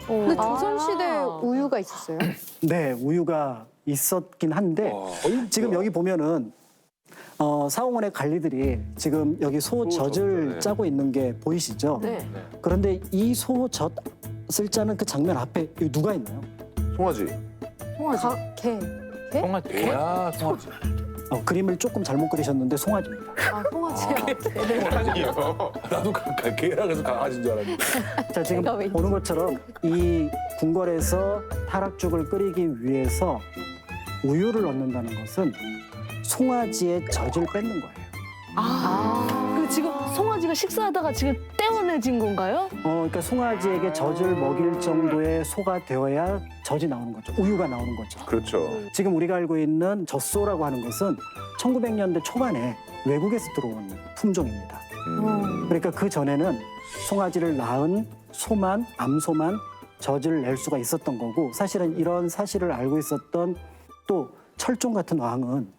근데 조선시대 우유가 있었어요? 네, 우유가 있었긴 한데 지금 여기 보면은 사홍원의 관리들이 지금 여기 소젖을 네. 짜고 있는 게 보이시죠? 네. 그런데 이 소젖을 짜는 그 장면 앞에 여기 누가 있나요? 송아지. 송아지. 개. 송아지. 개야 송아지. 그림을 조금 잘못 그리셨는데 송아지입니다. 아, 송아지야. 아니요. 나도 개라 그래서 강아지인 줄 알았는데. 자, 지금 내가 왜 보는 것처럼 이 궁궐에서 타락죽을 끓이기 위해서 우유를 넣는다는 것은 송아지의 젖을 뺏는 거예요. 그 지금 송아지가 식사하다가 지금 떼어내진 건가요? 그러니까 송아지에게 젖을 먹일 정도의 소가 되어야 젖이 나오는 거죠. 우유가 나오는 거죠. 그렇죠. 지금 우리가 알고 있는 젖소라고 하는 것은 1900년대 초반에 외국에서 들어온 품종입니다. 그러니까 그 전에는 송아지를 낳은 소만, 암소만 젖을 낼 수가 있었던 거고 사실은 이런 사실을 알고 있었던 또 철종 같은 왕은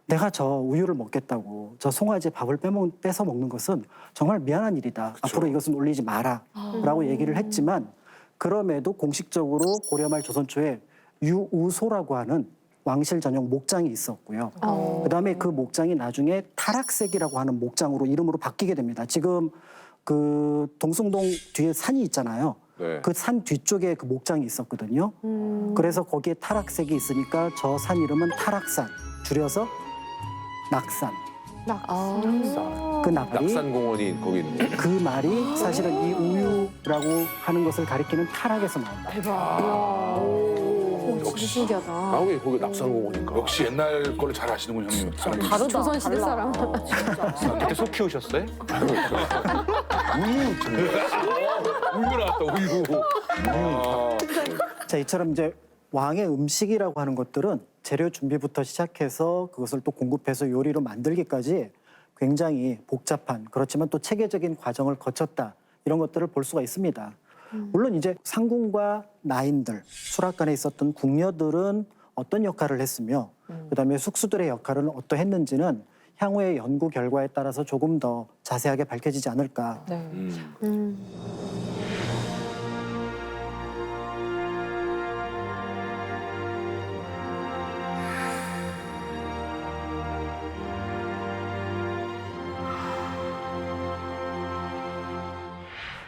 내가 저 우유를 먹겠다고 저 송아지의 밥을 뺏어 먹는 것은 정말 미안한 일이다. 앞으로 이것은 올리지 마라. 라고 얘기를 했지만 그럼에도 공식적으로 고려 말 조선 초에 유우소라고 하는 왕실 전용 목장이 있었고요. 그다음에 그 목장이 나중에 타락색이라고 하는 목장으로 이름으로 바뀌게 됩니다. 지금 그 동숭동 뒤에 산이 있잖아요. 네. 그 산 뒤쪽에 그 목장이 있었거든요. 그래서 거기에 타락색이 있으니까 저 산 이름은 타락산. 줄여서 낙산. 그 말이 낙산공원이 거기 있는 거. 그 말이 사실은 이 우유라고 하는 것을 가리키는 타락에서 나온다. 진짜 신기하다. 아왜 거기 낙산공원인가? 역시 옛날 거를 잘 아시는군 형님. 사람이. 다르다. 조선시대 달라. 사람. 그때 소 키우셨어요? 우유 나왔다 우유. 자, 이처럼 이제 왕의 음식이라고 하는 것들은 재료 준비부터 시작해서 그것을 또 공급해서 요리로 만들기까지 굉장히 복잡한 그렇지만 또 체계적인 과정을 거쳤다. 이런 것들을 볼 수가 있습니다. 물론 이제 상궁과 나인들, 수락관에 있었던 궁녀들은 어떤 역할을 했으며 그다음에 숙수들의 역할은 어떠했는지는 향후의 연구 결과에 따라서 조금 더 자세하게 밝혀지지 않을까. 네.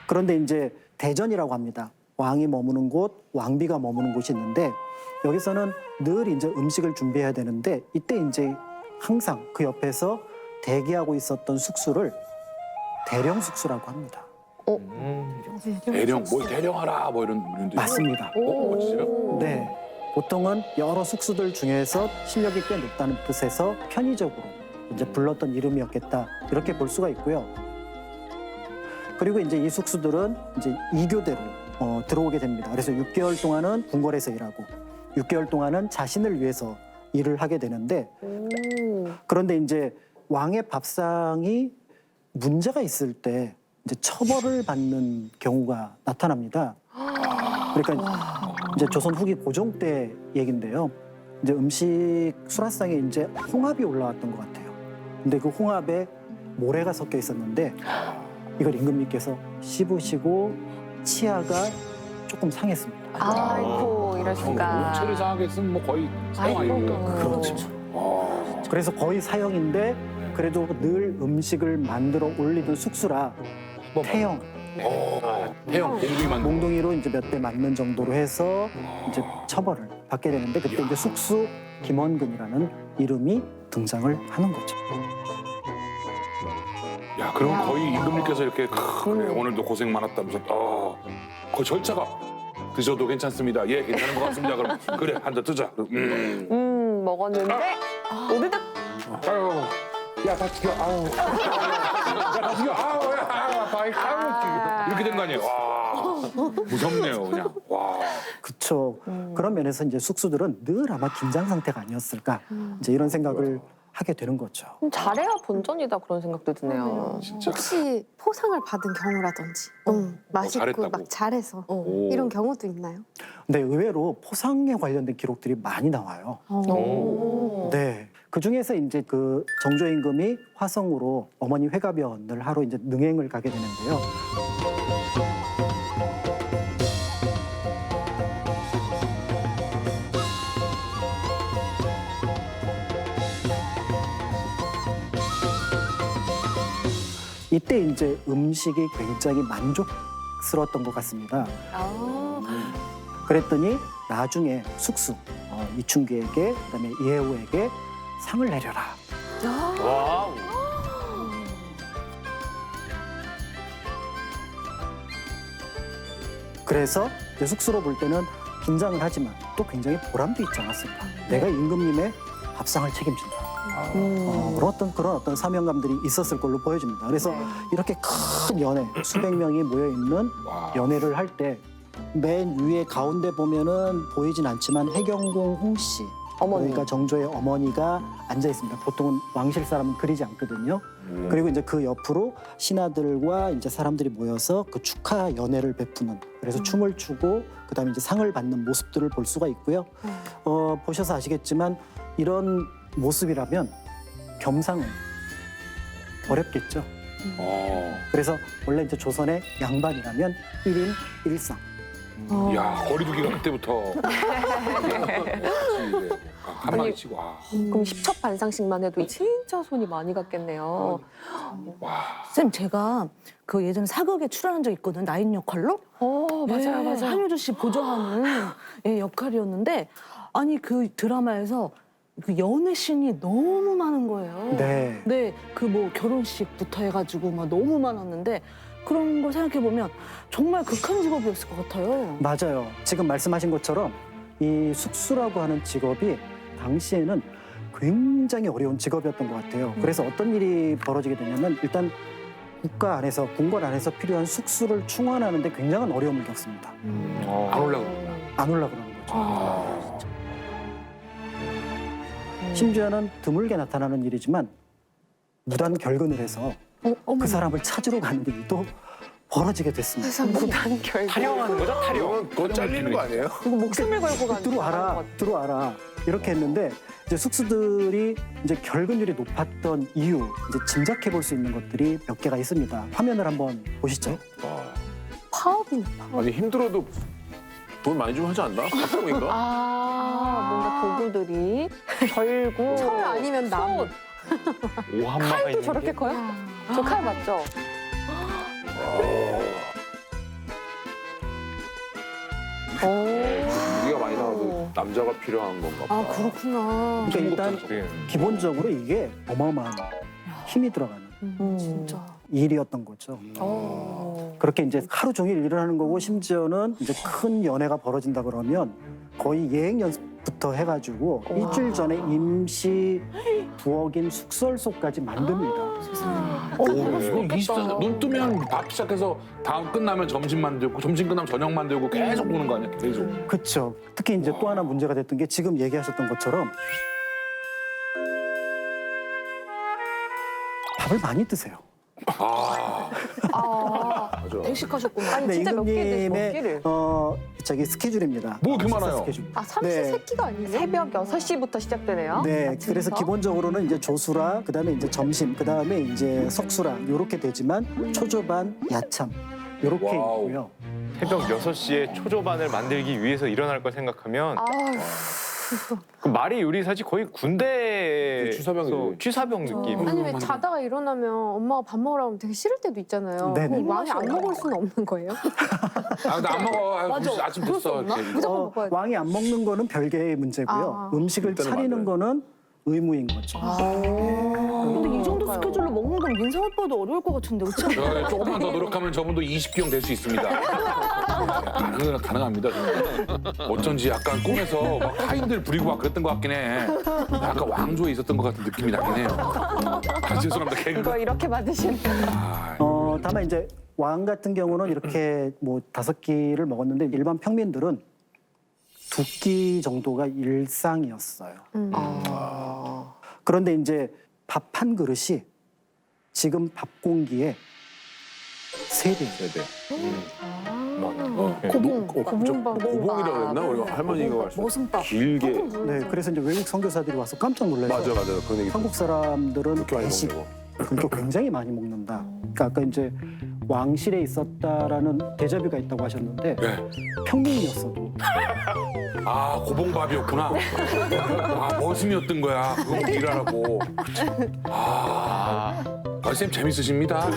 그런데 이제 대전이라고 합니다. 왕이 머무는 곳, 왕비가 머무는 곳이 있는데 여기서는 늘 이제 음식을 준비해야 되는데 이때 이제 항상 그 옆에서 대기하고 있었던 숙수를 대령 숙수라고 합니다. 대령 뭘 대령하라 뭐 이런 데. 맞습니다. 진짜요? 네. 보통은 여러 숙수들 중에서 실력이 꽤 높다는 뜻에서 편의적으로 이제 불렀던 이름이었겠다 이렇게 볼 수가 있고요. 그리고 이제 이 숙수들은 이제 2교대로 들어오게 됩니다. 그래서 6개월 동안은 궁궐에서 일하고 6개월 동안은 자신을 위해서 일을 하게 되는데 그런데 이제 왕의 밥상이 문제가 있을 때 이제 처벌을 받는 경우가 나타납니다. 그러니까 이제 조선 후기 고종 때 얘긴데요. 이제 음식 수라상에 이제 홍합이 올라왔던 것 같아요. 근데 그 홍합에 모래가 섞여 있었는데 이걸 임금님께서 씹으시고 치아가 조금 상했습니다. 아이고 이럴 수가. 체를 상하게 했으면 뭐 거의 사형 아닙니까? 그렇죠. 그래서 거의 사형인데 그래도 늘 음식을 만들어 올리던 숙수라 태형, 태형 몽둥이만 몽둥이로 이제 몇 대 맞는 정도로 해서 이제 처벌을 받게 되는데 그때 이제 숙수 김원근이라는 이름이 등장을 하는 거죠. 야, 그럼 거의 임금님께서 이렇게 그래, 오늘도 고생 많았다면서 그 절차가 드셔도 괜찮습니다. 예, 괜찮은 것 같습니다. 그럼 그래, 한 잔 뜨자. 먹었는데 오르득. 아유, 야, 다 튀겨. 아우. 야, 다 튀겨. 아우, 야, 아우, 이렇게 된 거 아니에요? 와, 무섭네요, 그냥. 와. 그렇죠. 그런 면에서 이제 숙수들은 늘 아마 긴장 상태가 아니었을까 이제 이런 생각을 하게 되는 거죠. 잘해야 본전이다 그런 생각도 드네요. 진짜. 혹시 포상을 받은 경우라든지 너무 맛있고 잘했다고. 막 잘해서 오. 이런 경우도 있나요? 근데 의외로 포상에 관련된 기록들이 많이 나와요. 오. 네. 그 중에서 이제 그 정조 임금이 화성으로 어머니 회가변을 하러 이제 능행을 가게 되는데요. 이때 이제 음식이 굉장히 만족스러웠던 것 같습니다. 그랬더니 나중에 숙수 이춘기에게 그다음에 이해우에게 상을 내려라. 와우. 그래서 이제 숙수로 볼 때는 긴장을 하지만 또 굉장히 보람도 있지 않았을까. 내가 임금님의 밥상을 책임진다. 그런 어떤 사명감들이 있었을 걸로 보여집니다. 그래서 이렇게 큰 연회, 수백 명이 모여 있는 와. 연회를 할 때 맨 위에 가운데 보면은 보이진 않지만 해경궁 홍씨, 어머니. 그러니까 정조의 어머니가 앉아 있습니다. 보통은 왕실 사람은 그리지 않거든요. 그리고 이제 그 옆으로 신하들과 이제 사람들이 모여서 그 축하 연회를 베푸는, 그래서 춤을 추고 그다음에 이제 상을 받는 모습들을 볼 수가 있고요. 보셔서 아시겠지만 이런 모습이라면 겸상은 어렵겠죠. 그래서 원래 이제 조선의 양반이라면 1인 1상. 야, 거리두기가 그때부터. 한 마리 치고. 와. 그럼 10첩 반상씩만 해도 진짜 손이 많이 갔겠네요. 쌤 제가 그 예전에 사극에 출연한 적 있거든. 나인 역할로. 맞아요, 맞아요. 한효주 씨 보조하는 역할이었는데 아니 그 드라마에서 그 연애 씬이 너무 많은 거예요. 네. 네, 그 뭐 결혼식부터 해가지고 막 너무 많았는데 그런 걸 생각해 보면 정말 극한 직업이었을 것 같아요. 맞아요. 지금 말씀하신 것처럼 이 숙수라고 하는 직업이 당시에는 굉장히 어려운 직업이었던 것 같아요. 그래서 어떤 일이 벌어지게 되냐면 일단 국가 안에서, 궁궐 안에서 필요한 숙수를 충원하는 데 굉장한 어려움을 겪습니다. 안 올라가. 안 올라가는 거죠. 심지어는 드물게 나타나는 일이지만 무단 결근을 해서 그 사람을 찾으러 가는 일도 벌어지게 됐습니다. 무단 결국. 타령하는 거죠? 타령. 그건 잘리는 거 아니에요? 이거 목숨을 걸고 가는 들어와라, 들어와라 이렇게 했는데 이제 숙수들이 이제 결근율이 높았던 이유 이제 짐작해 볼 수 있는 것들이 몇 개가 있습니다. 화면을 한번 보시죠. 파업이네, 파업. 아니 힘들어도 돈 많이 좀 하지 않나? 뭔가 도구들이 결국 철 아니면 나무. 오한마가 칼도 있는 저렇게 게. 커요? 저 칼 맞죠? 무기가 많이 나와도 남자가 필요한 건가 봐. 아 그렇구나. 그러니까 일단 기본적으로 이게 어마어마한 힘이 들어가는 진짜. 일이었던 거죠. 그렇게 이제 하루 종일 일을 하는 거고 심지어는 이제 큰 연애가 벌어진다 그러면 거의 예행 연습부터 해가지고 일주일 전에 임시 부엌인 숙설소까지 만듭니다. 이거 24시간 눈 뜨면 밥 시작해서 다음 끝나면 점심 만들고 점심 끝나면 저녁 만들고 계속 보는 거 아니야? 계속. 그렇죠. 특히 이제 또 하나 문제가 됐던 게 지금 얘기하셨던 것처럼 밥을 많이 드세요. 맞아. 백식하셨구나. 아니 진짜 몇 임금님의 끼를? 저기 스케줄입니다. 뭐 이렇게 식사 많아요? 스케줄. 아 삼시세끼가 아니에요? 새벽 6시부터 시작되네요. 네, 아침부터? 그래서 기본적으로는 이제 조수라, 그다음에 이제 점심, 그다음에 이제 석수라 이렇게 되지만 초조반, 야참 이렇게 와우. 있고요. 새벽 6시에 초조반을 만들기 위해서 일어날 걸 생각하면 아유, 그 말이 요리사지 거의 군대 취사병이지. 취사병 느낌. 아니 왜 자다가 일어나면 엄마가 밥 먹으라고 하면 되게 싫을 때도 있잖아요. 네네. 그럼 왕이 안 먹을 수는 없는 거예요? 아, 나 안 먹어. 아, 맞아. 아침 그럴 수 됐어. 없나? 이렇게. 무조건 먹어야 돼. 왕이 안 먹는 거는 별개의 문제고요. 아. 음식을 일단은 차리는 만들어야 거는 의무인 거죠. 근데 이 정도 스케줄로 먹는 건 민상 오빠도 어려울 것 같은데 그렇지? 저 조금만 더 노력하면 저분도 20기형 될 수 있습니다. 가능합니다. 저는. 어쩐지 약간 꿈에서 막 타인들 부리고 막 그랬던 것 같긴 해. 약간 왕조에 있었던 것 같은 느낌이 나긴 해요. 아, 죄송합니다. 개그가. 이거 이렇게 받으시는. 아, 다만 이제 왕 같은 경우는 이렇게 뭐 5끼를 먹었는데 일반 평민들은 2끼 정도가 일상이었어요. 그런데 이제 밥 한 그릇이 지금 밥 공기의 3배. 세대. 고봉밥. 고봉이라고 그랬나? 우리가 할머니가 말씀. 머슴밥. 길게. 네, 그래서 이제 외국 선교사들이 와서 깜짝 놀라서 맞아. 그런 얘기. 한국 사람들은 그렇게 많이 대식 먹는 그렇게 굉장히 많이 먹는다. 그러니까 아까 이제 왕실에 있었다라는 데자뷰가 있다고 하셨는데 네. 평민이었어도 아, 고봉밥이었구나. 아, 머슴이었던 거야. 그거 먹고 일하라고. 아, 선생님 재밌으십니다.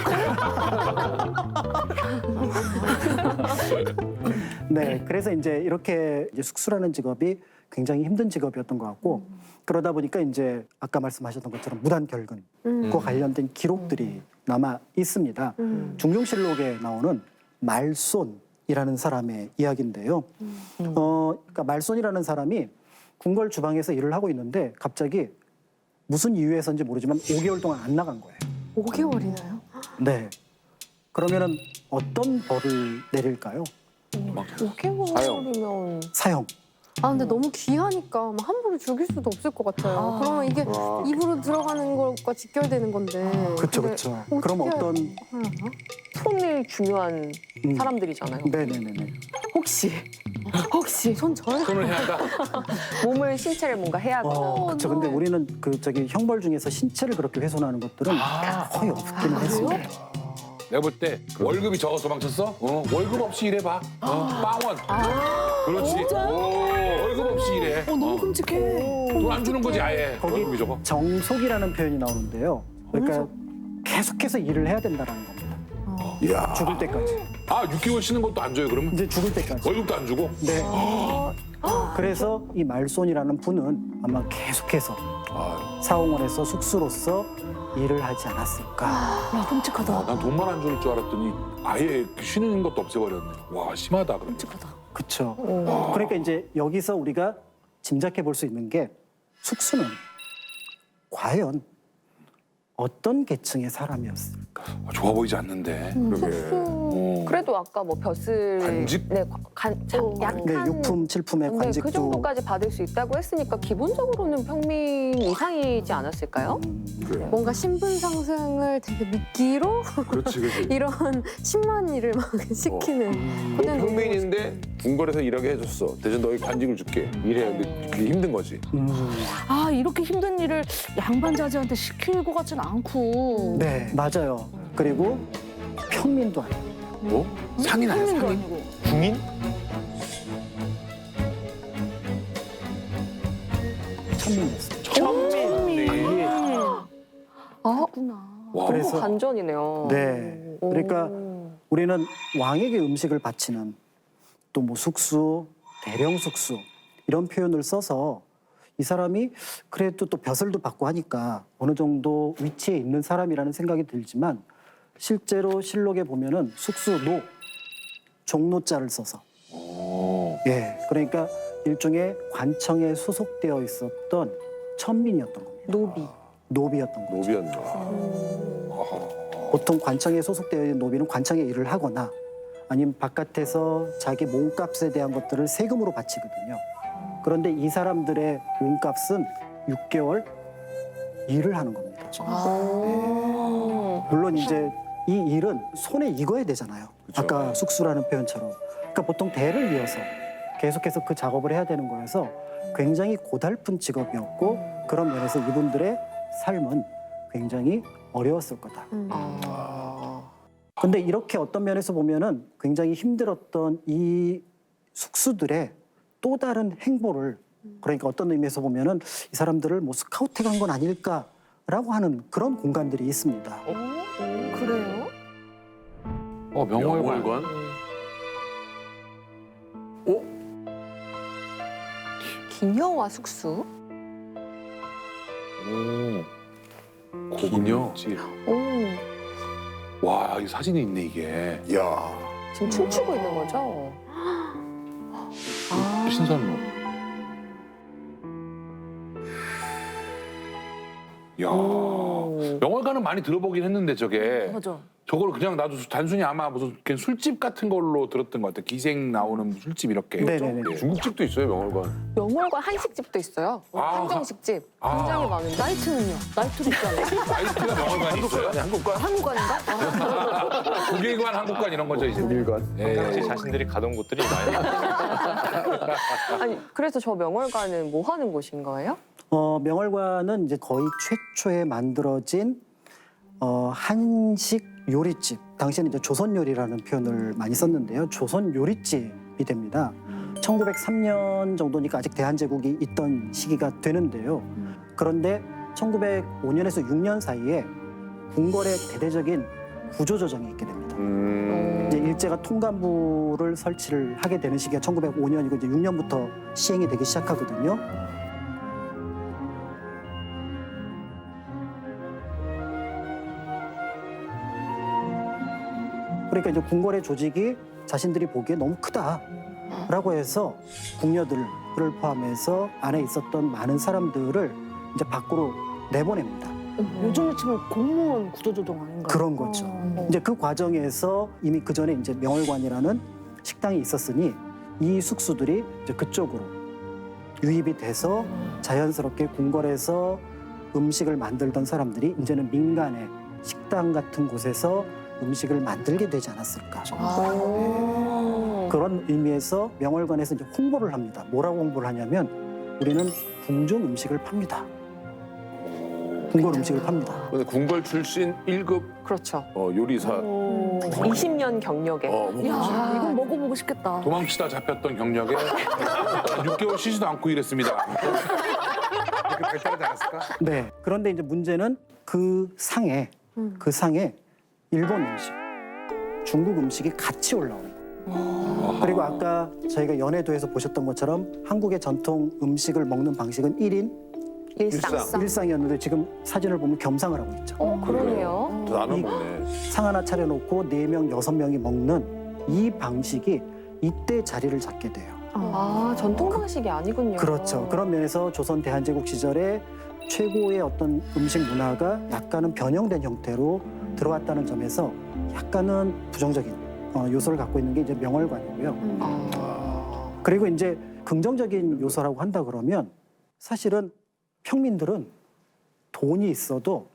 네, 그래서 이제 이렇게 이제 숙수라는 직업이 굉장히 힘든 직업이었던 것 같고 그러다 보니까 이제 아까 말씀하셨던 것처럼 무단 결근과 관련된 기록들이 남아 있습니다. 중종실록에 나오는 말손이라는 사람의 이야기인데요. 그러니까 말손이라는 사람이 궁궐 주방에서 일을 하고 있는데 갑자기 무슨 이유에서인지 모르지만 5개월 동안 안 나간 거예요. 5개월이나요? 네. 그러면은 어떤 벌을 내릴까요? 5개월이면 사형. 아 근데 너무 귀하니까 막 함부로 죽일 수도 없을 것 같아요. 그러면 이게 입으로 들어가는 것과 직결되는 건데. 그렇죠, 근데 그렇죠. 어떻게 그럼 어떤 하나? 손이 중요한 사람들이잖아요. 네네네네. 혹시 전 저요? 손을 해야 한다. 몸을 신체를 뭔가 해야거나 그렇죠. 근데 우리는 그 저기 형벌 중에서 신체를 그렇게 훼손하는 것들은 거의 없기는 했습니다. 내가 볼 때 월급이 적어서 도망쳤어? 월급 없이 일해봐. 빵원. 그렇지. 월급 없이 일해. 너무 끔찍해. 돈 안 주는 거지 아예. 거기 월급이 적어. 정속이라는 표현이 나오는데요. 그러니까 계속해서 일을 해야 된다는 겁니다. 이야. 죽을 때까지. 아, 6개월 쉬는 것도 안 줘요 그러면? 이제 죽을 때까지. 월급도 안 주고? 네. 그래서 이 말손이라는 분은 아마 계속해서 사홍원에서 숙수로서 일을 하지 않았을까. 야 끔찍하다. 난 돈만 안 줄 줄 알았더니 아예 쉬는 것도 없애버렸네. 와, 심하다 그럼. 끔찍하다. 그렇죠. 그러니까 이제 여기서 우리가 짐작해 볼 수 있는 게 숙수는 과연 어떤 계층의 사람이었을까? 아, 좋아 보이지 않는데. 어. 그래도 아까 뭐 벼슬 간직? 네, 약간 네, 육품, 칠품의 네, 관직도 그 정도까지 받을 수 있다고 했으니까 기본적으로는 평민 이상이지 않았을까요? 뭔가 신분 상승을 되게 미끼로 그렇지, 그렇지. 이런 심한 일을 막 시키는. 근데 너무 평민인데 궁궐에서 일하게 해줬어. 대신 너희 관직을 줄게. 일해. 근데 그게 힘든 거지. 아 이렇게 힘든 일을 양반자제한테 시킬 것 같지는 않고. 네, 맞아요. 그리고 평민도 아니고 뭐? 상인 아니야, 평민도 상인? 아니고. 중인? 천민이었어요. 천민. 아, 그렇구나. 와. 그래서- 반전이네요. 네, 그러니까 우리는 왕에게 음식을 바치는 또 뭐 숙수, 대령 숙수 이런 표현을 써서 이 사람이 그래도 또 벼슬도 받고 하니까 어느 정도 위치에 있는 사람이라는 생각이 들지만 실제로 실록에 보면은 숙수노 종노자를 써서 예 그러니까 일종의 관청에 소속되어 있었던 천민이었던 겁니다. 노비. 노비였던 거죠. 노비였나. 보통 관청에 소속되어 있는 노비는 관청에 일을 하거나 아니면 바깥에서 자기 몸값에 대한 것들을 세금으로 바치거든요. 그런데 이 사람들의 몸값은 6개월 일을 하는 겁니다. 물론 이제 이 일은 손에 익어야 되잖아요. 아까 숙수라는 표현처럼. 그러니까 보통 대를 이어서 계속해서 그 작업을 해야 되는 거여서 굉장히 고달픈 직업이었고 그런 면에서 이분들의 삶은 굉장히 어려웠을 거다. 근데 이렇게 어떤 면에서 보면은 굉장히 힘들었던 이 숙수들의 또 다른 행보를 그러니까 어떤 의미에서 보면은 이 사람들을 뭐 스카우트한 건 아닐까라고 하는 그런 공간들이 있습니다. 그래요? 명월관. 기녀와 숙수? 고기요. 오, 와, 이 사진이 있네 이게. 야. 지금 춤추고 있는 거죠? 아, 신선로. 야, 명월관은 많이 들어보긴 했는데 저게 맞아. 저걸 그냥 나도 단순히 아마 무슨 그냥 술집 같은 걸로 들었던 것 같아. 기생 나오는 술집 이렇게. 네네네. 중국집도 있어요, 명월관. 명월관 한식집도 있어요. 아, 한정식집 아. 굉장히 많은데. 나이트는요? 나이트도 있잖아요. 나이트가 명월관이 있어요? 한국관? 한국관인가? 국일관, 한국관 이런 거죠 이제. 국일관. 각지 자신들이 가던 곳들이 많이 아니, 그래서 저 명월관은 뭐 하는 곳인 거예요? 명월관은 이제 거의 최초에 만들어진 한식 요리집. 당시에는 이제 조선 요리라는 표현을 많이 썼는데요. 조선 요리집이 됩니다. 1903년 정도니까 아직 대한제국이 있던 시기가 되는데요. 그런데 1905년에서 6년 사이에 궁궐의 대대적인 구조조정이 있게 됩니다. 이제 일제가 통감부를 설치를 하게 되는 시기가 1905년이고 이제 6년부터 시행이 되기 시작하거든요. 그러니까 이제 궁궐의 조직이 자신들이 보기에 너무 크다라고 해서 궁녀들을 포함해서 안에 있었던 많은 사람들을 이제 밖으로 내보냅니다. 요즘에 치면 공무원 구조조정 아닌가요? 그런 거죠. 이제 그 과정에서 이미 그 전에 이제 명월관이라는 식당이 있었으니 이 숙수들이 이제 그쪽으로 유입이 돼서 자연스럽게 궁궐에서 음식을 만들던 사람들이 이제는 민간의 식당 같은 곳에서 음식을 만들게 되지 않았을까. 그런 의미에서 명월관에서 이제 홍보를 합니다. 뭐라고 홍보를 하냐면 우리는 궁중 음식을 팝니다. 궁궐 음식을 팝니다. 근데 궁궐 출신 1급 그렇죠. 요리사. 20년 경력에. 야, 이건 먹어보고 싶겠다. 도망치다 잡혔던 경력에 6개월 쉬지도 않고 일했습니다. 이렇게 발달하지 않았을까? 네. 그런데 이제 문제는 그 상에 일본 음식, 중국 음식이 같이 올라오는 거예요. 그리고 아까 저희가 연해도에서 보셨던 것처럼 한국의 전통 음식을 먹는 방식은 1인 일상. 일상이었는데 지금 사진을 보면 겸상을 하고 있죠. 그러네요. 나눠 먹네. 상 하나 차려놓고 4명, 6명이 먹는 이 방식이 이때 자리를 잡게 돼요. 아, 전통 방식이 아니군요. 그렇죠. 그런 면에서 조선 대한제국 시절에 최고의 어떤 음식 문화가 약간은 변형된 형태로 들어왔다는 점에서 약간은 부정적인 요소를 갖고 있는 게 이제 명월관이고요. 그리고 이제 긍정적인 요소라고 한다 그러면 사실은 평민들은 돈이 있어도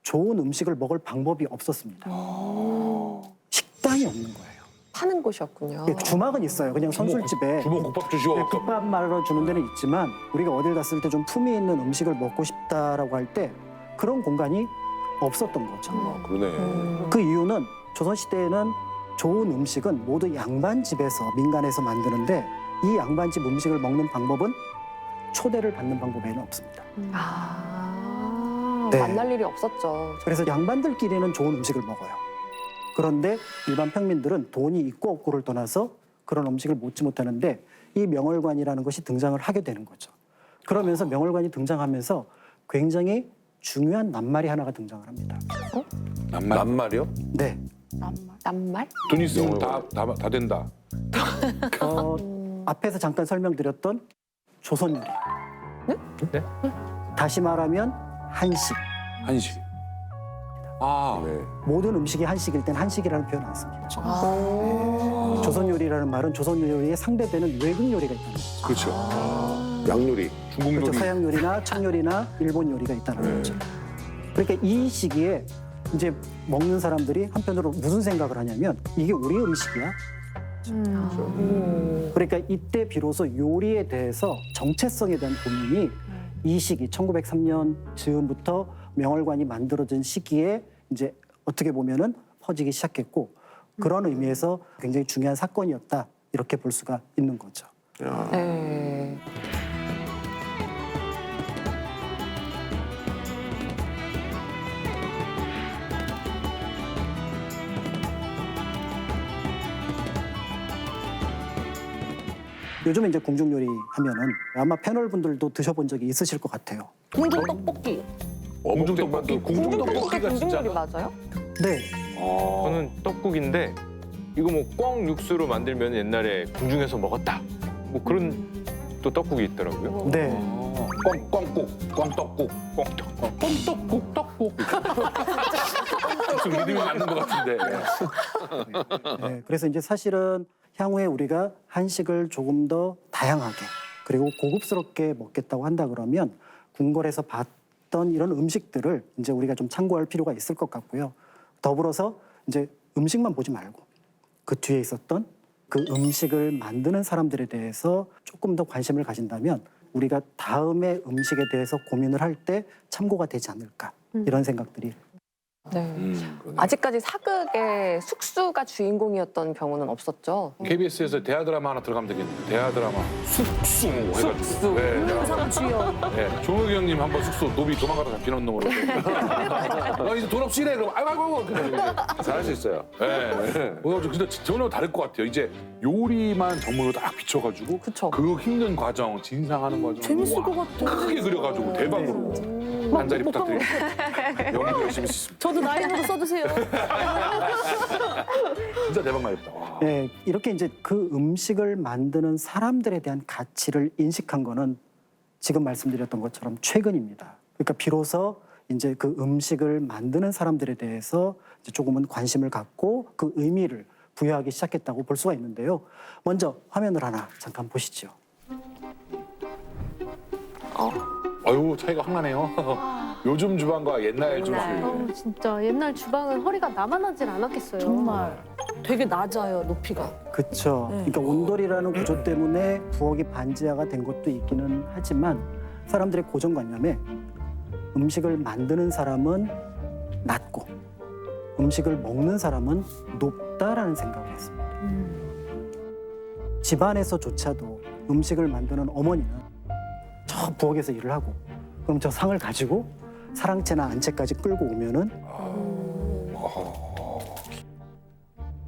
좋은 음식을 먹을 방법이 없었습니다. 식당이 없는 거예요. 파는 곳이었군요. 예, 주막은 있어요. 그냥 선술집에 주먹 국밥 주시오. 예, 국밥 말아 주는 데는 있지만 우리가 어딜 갔을 때 좀 품위 있는 음식을 먹고 싶다라고 할 때 그런 공간이 없었던 거죠. 그러네. 그 이유는 조선시대에는 좋은 음식은 모두 양반집에서 민간에서 만드는데 이 양반집 음식을 먹는 방법은 초대를 받는 방법 외에는 없습니다. 네. 만날 일이 없었죠. 그래서 양반들끼리는 좋은 음식을 먹어요. 그런데 일반 평민들은 돈이 있고 없고를 떠나서 그런 음식을 먹지 못하는데 이 명월관이라는 것이 등장을 하게 되는 거죠. 그러면서 명월관이 등장하면서 굉장히 중요한 낱말이 하나가 등장을 합니다. 낱말이요? 네. 낱말? 돈 있으면 다 된다. 앞에서 잠깐 설명드렸던 조선 요리. 네? 다시 말하면 한식. 한식. 아, 네. 모든 음식이 한식일 땐 한식이라는 표현 안 씁니다. 조선 요리라는 말은 조선 요리에 상대되는 외국 요리가 있다는 거죠. 그렇죠. 양요리. 중국 그렇죠. 요리. 서양 요리나 청요리나 일본 요리가 있다는 거죠. 그러니까 이 시기에 이제 먹는 사람들이 한편으로 무슨 생각을 하냐면 이게 우리 음식이야. 그러니까 이때 비로소 요리에 대해서 정체성에 대한 고민이 이 시기 1903년 즈음부터 명월관이 만들어진 시기에 이제 어떻게 보면은 퍼지기 시작했고 그런 의미에서 굉장히 중요한 사건이었다 이렇게 볼 수가 있는 거죠. 야. 네. 요즘에 이제 궁중 요리 하면은 아마 패널 분들도 드셔본 적이 있으실 것 같아요. 궁중 떡볶이. 궁중 떡볶이. 궁중 떡볶이 떡볶이가 진짜. 궁중요리 맞아요? 네, 저는 떡국인데 이거 뭐 꿩 육수로 만들면 옛날에 궁중에서 먹었다. 뭐 그런 또 떡국이 있더라고요. 네. 꿩국, 꿩떡국, 꿩떡국, 꿩떡국, 떡국. 좀 리듬이 맞는 것 같은데. 네, 그래서 이제 사실은 향후에 우리가 한식을 조금 더 다양하게 그리고 고급스럽게 먹겠다고 한다 그러면 궁궐에서 봤던 이런 음식들을 이제 우리가 좀 참고할 필요가 있을 것 같고요. 더불어서 이제 음식만 보지 말고 그 뒤에 있었던 그 음식을 만드는 사람들에 대해서 조금 더 관심을 가진다면 우리가 다음에 음식에 대해서 고민을 할 때 참고가 되지 않을까 이런 생각들이 네. 그러네. 아직까지 사극의 숙수가 주인공이었던 경우는 없었죠. KBS에서 대하 드라마 하나 들어가면 되겠네요. 대하 드라마 숙수 해가지고. 숙수. 네, 의상 주연. 네. 종혁이 형님 한번 숙소 노비 도망가다 잡히는 놈으로. 나 이제 돈 없이 이래 그럼 아이고 잘할 수 있어요. 네. 근데 전혀 다를 것 같아요. 이제 요리만 전문으로 딱 비춰가지고 그쵸. 그 힘든 과정, 진상하는 과정. 재밌을 우와, 것 같아. 크게 그려가지고 대박으로 한 자리 부탁드립니다. 연기 열심히 쓰십니다. 저도 나이로 써주세요. 진짜 대박 나겠다. 와. 네, 이렇게 이제 그 음식을 만드는 사람들에 대한 가치를 인식한 거는 지금 말씀드렸던 것처럼 최근입니다. 그러니까 비로소 이제 그 음식을 만드는 사람들에 대해서 이제 조금은 관심을 갖고 그 의미를 부여하기 시작했다고 볼 수가 있는데요. 먼저 화면을 하나 잠깐 보시죠. 아유 차이가 확 나네요. 요즘 주방과 옛날 주방. 어, 진짜 옛날 주방은 허리가 남아나질 않았겠어요. 정말 되게 낮아요, 높이가. 그렇죠. 네. 그러니까 온돌이라는 구조 때문에 부엌이 반지하가 된 것도 있기는 하지만 사람들의 고정관념에 음식을 만드는 사람은 낮고 음식을 먹는 사람은 높다라는 생각을 했습니다. 집안에서조차도 음식을 만드는 어머니는 저 부엌에서 일을 하고 그럼 저 상을 가지고 사랑채나 안채까지 끌고 오면은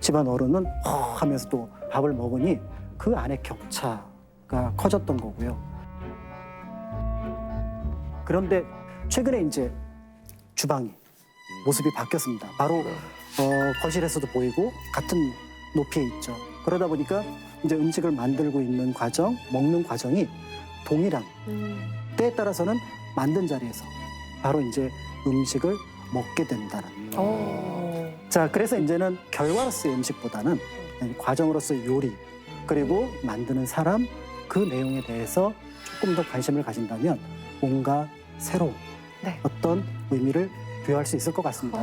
집안 어른은 하면서 또 밥을 먹으니 그 안에 격차가 커졌던 거고요. 그런데 최근에 이제 주방이 모습이 바뀌었습니다. 바로 거실에서도 보이고 같은 높이에 있죠. 그러다 보니까 이제 음식을 만들고 있는 과정, 먹는 과정이 동일한 때에 따라서는 만든 자리에서 바로 이제 음식을 먹게 된다는. 자, 그래서 이제는 결과로서의 음식보다는 과정으로서의 요리 그리고 만드는 사람 그 내용에 대해서 조금 더 관심을 가진다면 뭔가 새로운 네. 어떤 의미를 부여할 수 있을 것 같습니다.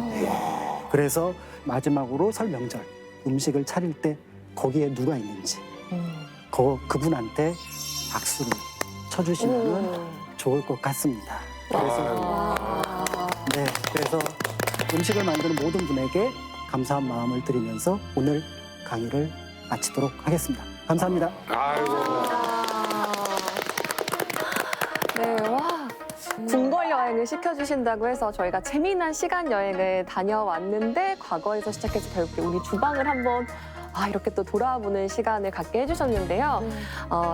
그래서 마지막으로 설 명절 음식을 차릴 때 거기에 누가 있는지 그분한테 박수를 쳐주시면 좋을 것 같습니다. 그래서 음식을 만드는 모든 분에게 감사한 마음을 드리면서 오늘 강의를 마치도록 하겠습니다. 감사합니다. 아이고. 네, 와. 궁궐 여행을 시켜주신다고 해서 저희가 재미난 시간 여행을 다녀왔는데 과거에서 시작해서 결국 우리 주방을 한번 이렇게 또 돌아보는 시간을 갖게 해주셨는데요.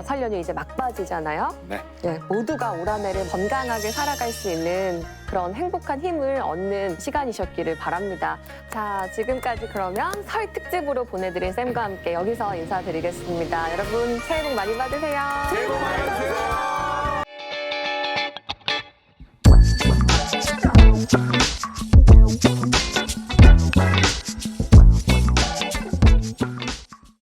설 연휴 이제 막바지잖아요. 네. 네, 모두가 올 한 해를 건강하게 살아갈 수 있는 그런 행복한 힘을 얻는 시간이셨기를 바랍니다. 자, 지금까지 그러면 설 특집으로 보내드린 쌤과 함께 여기서 인사드리겠습니다. 여러분 새해 복 많이 받으세요. 새해 복 많이 받으세요.